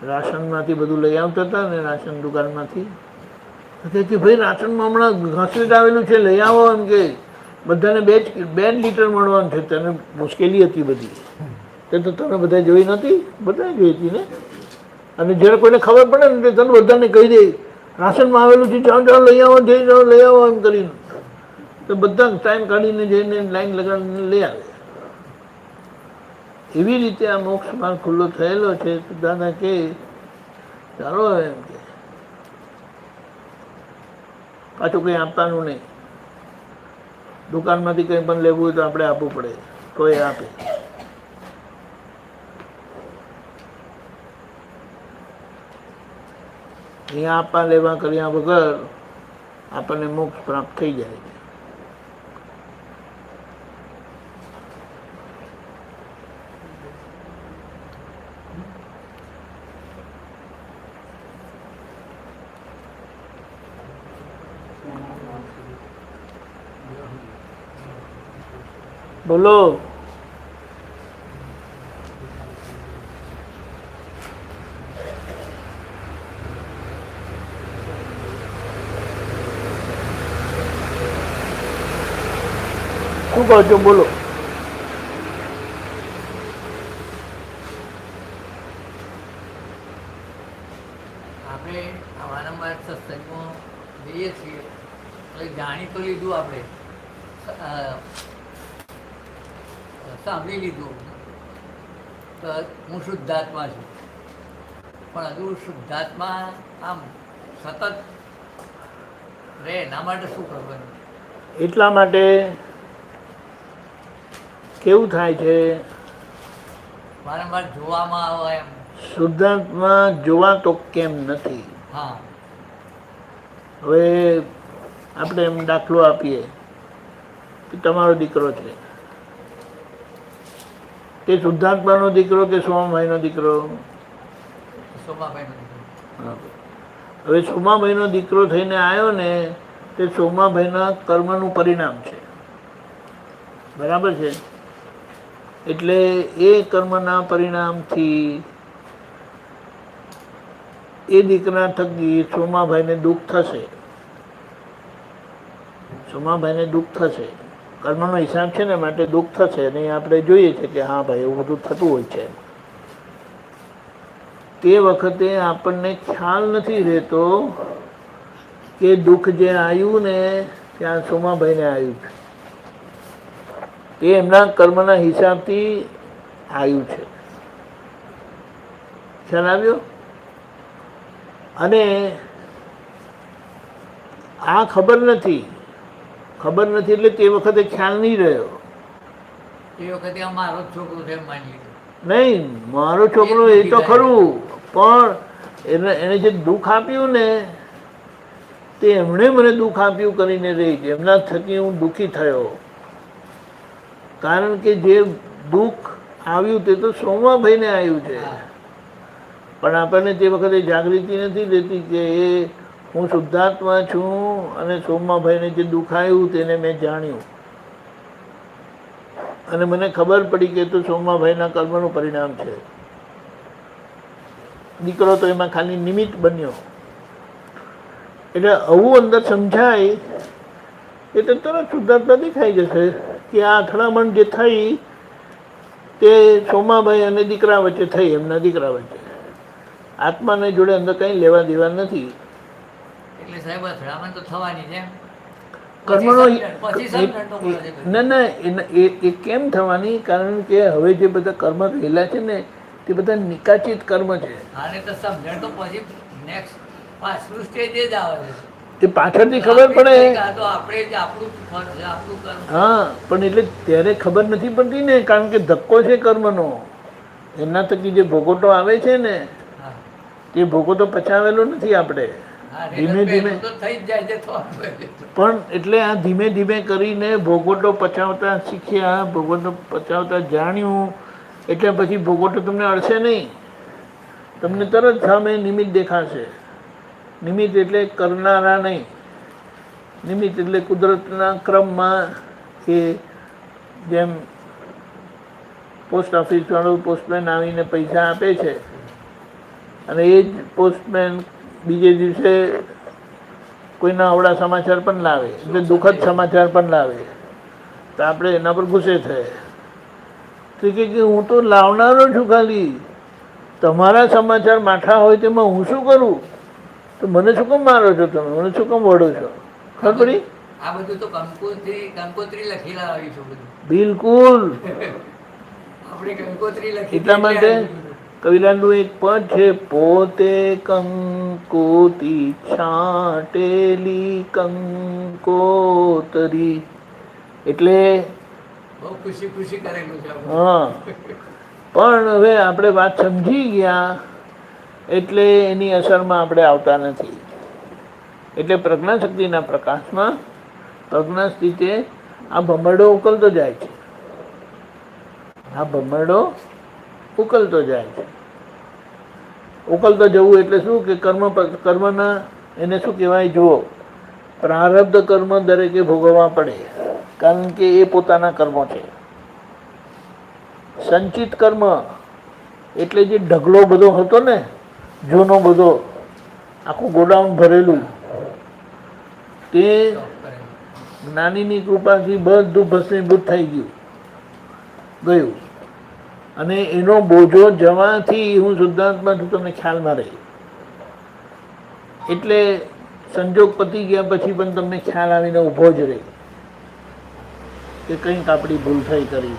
રાશનમાંથી બધું લઈ આવતા હતા ને, રાશન દુકાનમાંથી. કે ભાઈ રાશનમાં હમણાં ઘાસલેટ આવેલું છે, લઈ આવો. એમ કે બધાને 2 લીટર મળવાનું છે. તને મુશ્કેલી હતી બધી, તે તો તમે બધા જોઈ નહોતી? બધા જોઈ હતી ને. અને જ્યારે કોઈને ખબર પડે ને તને બધાને કહી દે રાશનમાં આવેલું છે, જાઓ જાઓ લઈ આવો, જઈ જાઓ લઈ આવો, એમ કરીને તો બધા ટાઈમ કાઢીને જઈને લાઈન લગાડીને લઈ આવે. એવી રીતે આ મોક્ષ માર્ગ ખુલ્લો થયેલો છે. દાદા કે ચાલો એમ કે પાછું કંઈ આપવાનું નહીં. દુકાનમાંથી કંઈ પણ લેવું હોય તો આપણે આપવું પડે, તો એ આપે. અહીંયા આપવા લેવા કર્યા વગર આપણને મોક્ષ પ્રાપ્ત થઈ જાય છે. બોલો. શું કહો છો? બોલો. આપણે વારંવાર સત્સંગમાં જઈએ છીએ એટલે જાણી તો લીધું, આપણે સાંભળી લીધું તો હું શુદ્ધાત્મા છું, પણ હજુ શુદ્ધાત્મા આમ સતત રહે એના માટે શું કરવાનું? એટલા માટે કેવું થાય છે, વારંવાર જોવામાં આવે એમ. શુદ્ધાત્મા જોવાતો કેમ નથી? હા, હવે આપણે એમ દાખલો આપીએ કે તમારો દીકરો છે, તે શુદ્ધાત્માનો દીકરો કે સોમાભાઈનો દીકરો? સોમાભાઈનો. હવે સોમાભાઈનો દીકરો થઈને આવ્યો ને, તે સોમાભાઈના કર્મનું પરિણામ છે, બરાબર છે? એટલે એ કર્મના પરિણામથી એ દીકરા થકી સોમાભાઈને દુઃખ થશે. સોમાભાઈને દુઃખ થશે, કર્મનો હિસાબ છે ને, માટે દુઃખ થશે. અને આપણે જોઈએ છે કે હા ભાઈ એવું બધું થતું હોય છે. તે વખતે આપણને ખ્યાલ નથી રહેતો કે દુઃખ જે આવ્યું ને ત્યાં સોમાભાઈને આવ્યું છે, એ એમના કર્મના હિસાબથી આવ્યું છે. ખ્યાલ આવ્યો? અને આ ખબર નથી એટલે તે વખતે ખ્યાલ નહીં રહ્યો. એ વખતે મારો જ છોકરો છે એમ માની લીધું. નહીં, મારો છોકરો એ તો ખરું, પણ એને જે દુઃખ આપ્યું ને તે એમણે મને દુઃખ આપ્યું કરીને રહી છે. એમના થકી હું દુઃખી થયો. કારણ કે જે દુઃખ આવ્યું તે તો સોમાભાઈને આવ્યું છે, પણ આપણને તે વખતે જાગૃતિ નથી રહેતી કે એ હું શુદ્ધાત્મા છું અને સોમાભાઈને જે દુઃખ આવ્યું તેને મેં જાણ્યું અને મને ખબર પડી કે તો સોમાભાઈના કર્મનું પરિણામ છે. દીકરો તો એમાં ખાલી નિમિત્ત બન્યો. એટલે આવું અંદર સમજાય એટલે તરત શુદ્ધાત્મા દેખાઈ જશે કે આ અથડામણ જે થઈ તે સોમાભાઈ અને દીકરા વચ્ચે થઈ, એમના દીકરા વચ્ચે. આત્માને જોડે અંદર કંઈ લેવા દેવા નથી. એટલે સાહેબ અથડામણ તો થવાની છે. કર્મનો પછી ના એ કેમ થવાની? કારણ કે હવે જે બધા કર્મ રહેલા છે ને તે બધા નિકાચિત કર્મ છે. આને તો સમજણ તો પછી નેક્સ્ટ પાછલું સ્ટેજ જ આવે છે. તે પાછળથી ખબર પડે. તો આપણે જ આપણું કર્મ. હા, પણ એટલે ત્યારે ખબર નથી પડતી ને, કારણ કે ધક્કો છે કર્મનો. એના થકી જે ભોગવટો આવે છે ને તે ભોગવટો પચાવેલો નથી આપણે. ધીમે ધીમે પણ એટલે આ ધીમે ધીમે કરીને ભોગવટો પચાવતા શીખ્યા, ભોગવટો પચાવતા જાણ્યું, એટલે પછી ભોગવટો તમને અડશે નહીં. તમને તરત સામે નિમિત્ત દેખાશે. નિમિત્ત એટલે કરનારા નહીં, નિમિત્ત એટલે કુદરતના ક્રમમાં કે જેમ પોસ્ટ ઓફિસ વાળો પોસ્ટમેન આવીને પૈસા આપે છે અને એ જ પોસ્ટમેન બીજે દિવસે કોઈના અવળા સમાચાર પણ લાવે, એટલે દુઃખદ સમાચાર પણ લાવે, તો આપણે એના પર ગુસ્સે થાય. તો કે હું તો લાવનારો છું, ખાલી તમારા સમાચાર માઠા હોય તેમાં હું શું કરું? તો મને શું કામ મારો છો તમે? મને શું કામ વળો છો? ખબર પડી? આ બધું તો કંકોત્રી લખી લાવીશું બધું. બિલકુલ. આપણે કંકોત્રી લખી એટલા માટે કવિરાજનું એક પદ છે, પોતે કંકોતી છાંટેલી કંકોતરી. એટલે બહુ ખુશી ખુશી કરેલું છે. હા, પણ હવે આપણે વાત સમજી ગયા એટલે એની અસરમાં આપણે આવતા નથી. એટલે પ્રજ્ઞાશક્તિના પ્રકાશમાં પ્રજ્ઞા સ્થિતે આ ભમરડો ઉકલતો જાય છે, આ ભમરડો ઉકલતો જાય છે. ઉકલતો જવું એટલે શું કે કર્મના એને શું કહેવાય? જુઓ, પ્રારબ્ધ કર્મ દરેકે ભોગવવા પડે, કારણ કે એ પોતાના કર્મો છે. સંચિત કર્મ એટલે જે ઢગલો બધો હતો ને, જૂનો બધો આખું ગોડાઉન ભરેલું, તે જ્ઞાનીની કૃપાથી બધું ભસ્મીભૂત થઈ ગયું. અને એનો બોજો જવાથી હું શુદ્ધાત્મા છું તમને ખ્યાલમાં રહે. એટલે સંજોગ પતી ગયા પછી પણ તમને ખ્યાલ આવીને ઊભો જ રહે કે કંઈક આપણી ભૂલ થઈ કરી.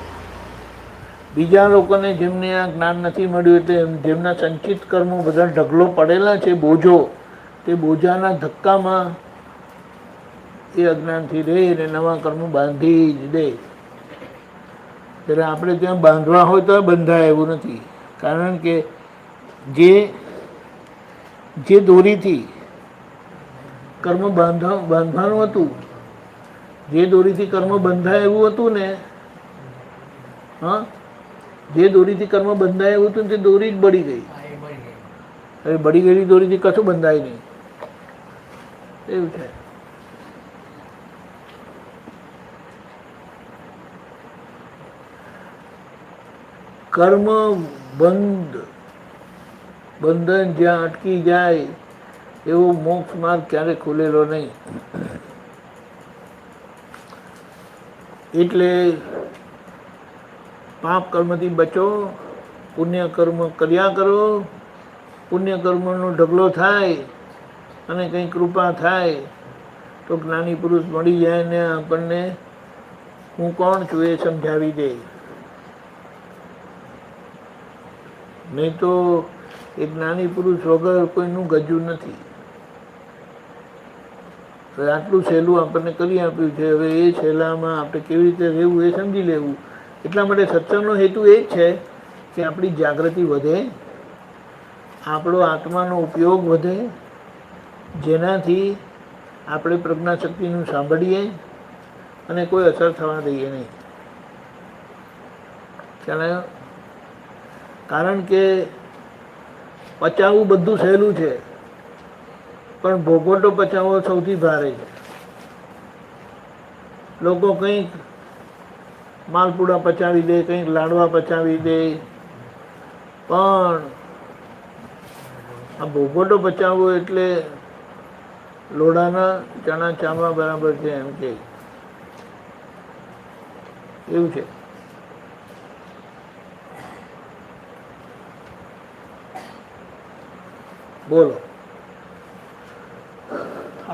બીજા લોકોને જેમને આ જ્ઞાન નથી મળ્યું, એટલે જેમના સંચિત કર્મો બધા ઢગલો પડેલા છે, બોજો, તે બોજાના ધક્કામાં એ અજ્ઞાનથી રહે ને નવા કર્મો બાંધી જ દે. ત્યારે આપણે ત્યાં બાંધવા હોય તો બંધાય એવું નથી, કારણ કે જે દોરીથી કર્મ બાંધવાનું હતું, જે દોરીથી કર્મ બંધાય એવું હતું ને, હા, જે દોરીથી કર્મ બંધાય એવું હતું ને તે દોરી જ બળી ગઈ. હવે બળી ગયેલી દોરીથી કશું બંધાય નહીં, એવું છે. કર્મ બંધન જ્યાં અટકી જાય એવો મોક્ષ માર્ગ ક્યારે ખુલેલો નહીં. એટલે પાપ કર્મથી બચો, પુણ્ય કર્મ કર્યા કરો. પુણ્ય કર્મનો ઢગલો થાય અને કંઈ કૃપા થાય તો જ્ઞાની પુરુષ મળી જાય ને આપણને હું કોણ છું એ સમજાવી દે. નહીં તો એ જ્ઞાની પુરુષ વગર કોઈનું ગજું નથી. આટલું સહેલું આપણને કરી આપ્યું છે, હવે એ સહેલામાં આપણે કેવી રીતે રહેવું એ સમજી લેવું. એટલા માટે સત્સંગનો હેતુ એ જ છે કે આપણી જાગૃતિ વધે, આપણો આત્માનો ઉપયોગ વધે, જેનાથી આપણે પ્રજ્ઞાશક્તિનું સાંભળીએ અને કોઈ અસર થવા દઈએ નહીં. ખ્યાલ આવ્યો? કારણ કે પચાવવું બધું સહેલું છે, પણ ભોગવટો પચાવવો સૌથી ભારે છે. લોકો કંઈક માલપુડા પચાવી દે, કંઈક લાડવા પચાવી દે, પણ આ ભોગવટો પચાવવો એટલે લોઢાના ચણા ચામવા બરાબર છે, એમ કે એવું છે. બોલો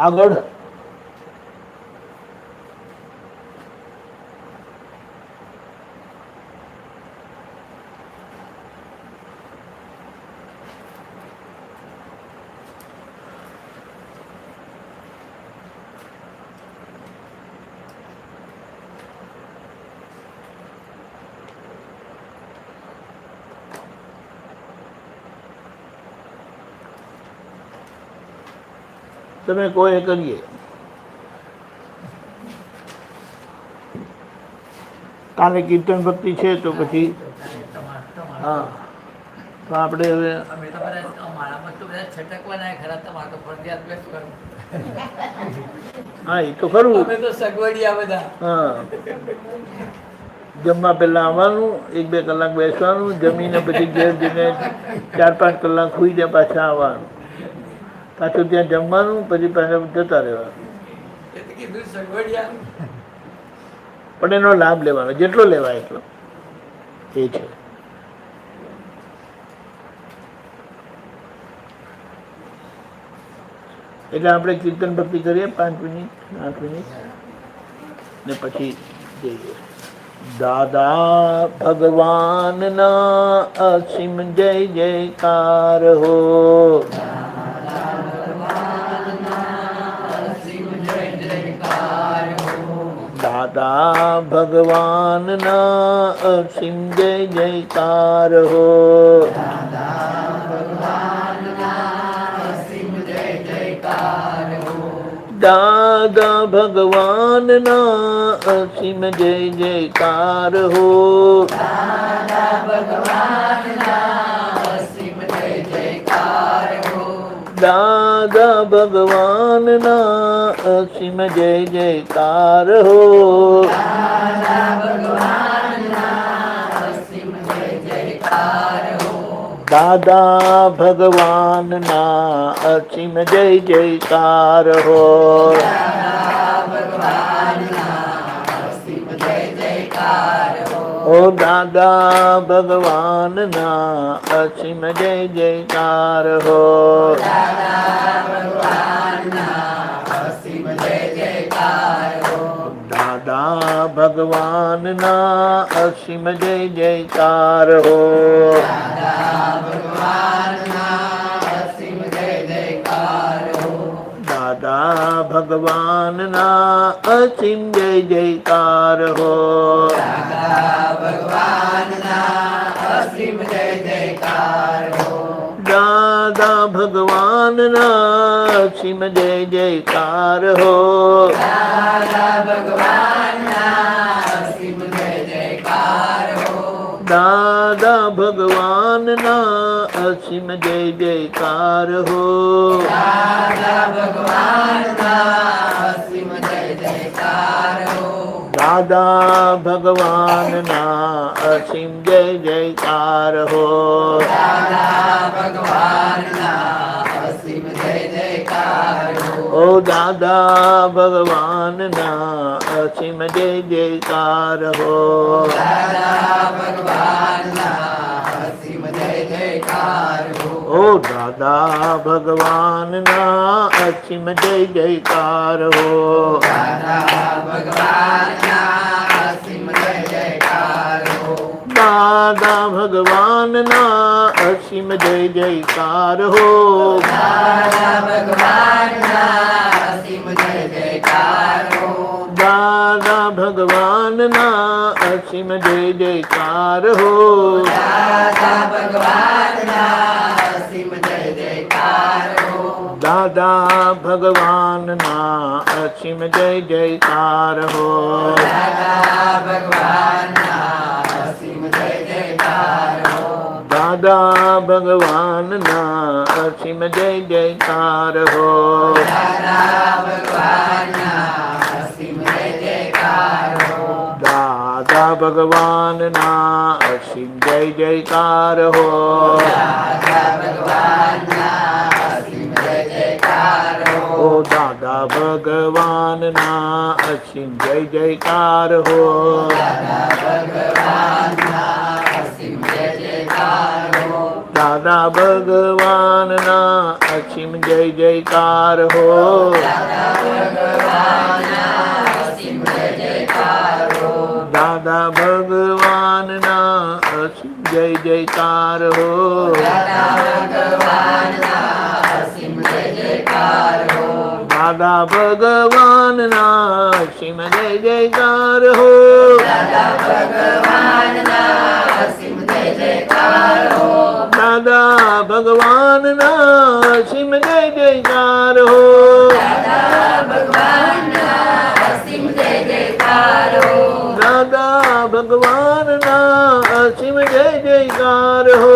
આગળ. તમે કહો એ કરીએ. કાલે કીર્તન ભક્તિ છે તો પછી હા, તો આપણે હવે અમે તો બધા મારામાં તો બધા છટકવાના ખરા, તમારે તો ફરજિયાત પ્લેસ કરો. હા, એ તો ખરું. અમે તો સગવડિયા બધા. હા, જમવા પહેલાં આવવાનું, 1-2 કલાક બેસવાનું, જમીને પછી ઘેર જઈને 4-5 કલાક સૂઈને પાછા આવવાનું, પાછું ત્યાં જમવાનું, પછી પાછા જતા રહેવાનું. એ તો કીધું સગવડિયા. પણ એનો લાભ લેવાનો, જેટલો લેવાય એટલો. એ છે. એટલે આપણે કીર્તન ભક્તિ કરીએ 5 મિનિટ 8 મિનિટ ને પછી જઈએ. દાદા ભગવાનના અસીમ જય જયકાર હો. દાદા ભગવાનના અસીમ જય જયકાર હો. દાદા ભગવાનના અસીમ જય જયકાર હો. દાદા ભગવાનના અસીમ જય જયકાર હો. દાદા ભગવાનના અસીમ જય જયકાર હો. દાદા ભગવાનના અસીમ જય જયકાર હો. દાદા ભગવાનના અસીમ જય જયકાર હો. ઓ દાદા ભગવાનના અસીમ જય જયકાર હો. દાદા ભગવાનના અસીમ જય જયકાર હો. દાદા ભગવાનના અસીમ જય જયકાર હો. દાદા ભગવાનના અસીમ જય જયકાર હો. દાદા ભગવાનના અસીમ જય જયકાર હો. દાદા ભગવાનના અસીમ જય જયકાર હો. ઓ દાદા ભગવાનના અસીમ જય જયકાર હો. ઓ દાદા ભગવાનના અસીમ જય જયકાર હો. દાદા ભગવાનના અસીમ જય જયકાર હો. દાદા ભગવાનના અસીમ જય જયકાર હો. દાદા ભગવાનના અસીમ જય જયકાર હો. દાદા ભગવાનના અસીમ જય જયકાર હો. દાદા ભગવાનના અસીમ જય જયકાર હો. દાદા ભગવાનના અસીમ જય જયકાર હો. દાદા ભગવાનના અસીમ જય જયકાર હો. દાદા ભગવાનના અસીમ જય જયકાર હો. દાદા ભગવાનના અસીમ જય જયકાર હો. દાદા ભગવાનના અસીમ જય જયકાર હો. ઓ દાદા ભગવાનના અસીમ જય જયકાર હો. દાદા ભગવાનના અસીમ જય જયકાર હો. દાદા ભગવાનના અસીમ જય જયકાર હો. દાદા ભગવાનના અસીમ જય જયકાર હો. દાદા ભગવાનના અસીમ જય જયકાર હો. દાદા ભગવાનના અસીમ જય જયકાર હો. દાદા ભગવાનના અસીમ જય જયકાર હો. દાદા ભગવાનના અસીમ જય જયકાર હો. દાદા ભગવાનના અસીમ જય જયકાર હો. દાદા ભગવાનના અસીમ જય જયકાર હો. દાદા ભગવાનના અસીમ જય જયકાર હો. દાદા ભગવાનના અસીમ જય જયકાર હો.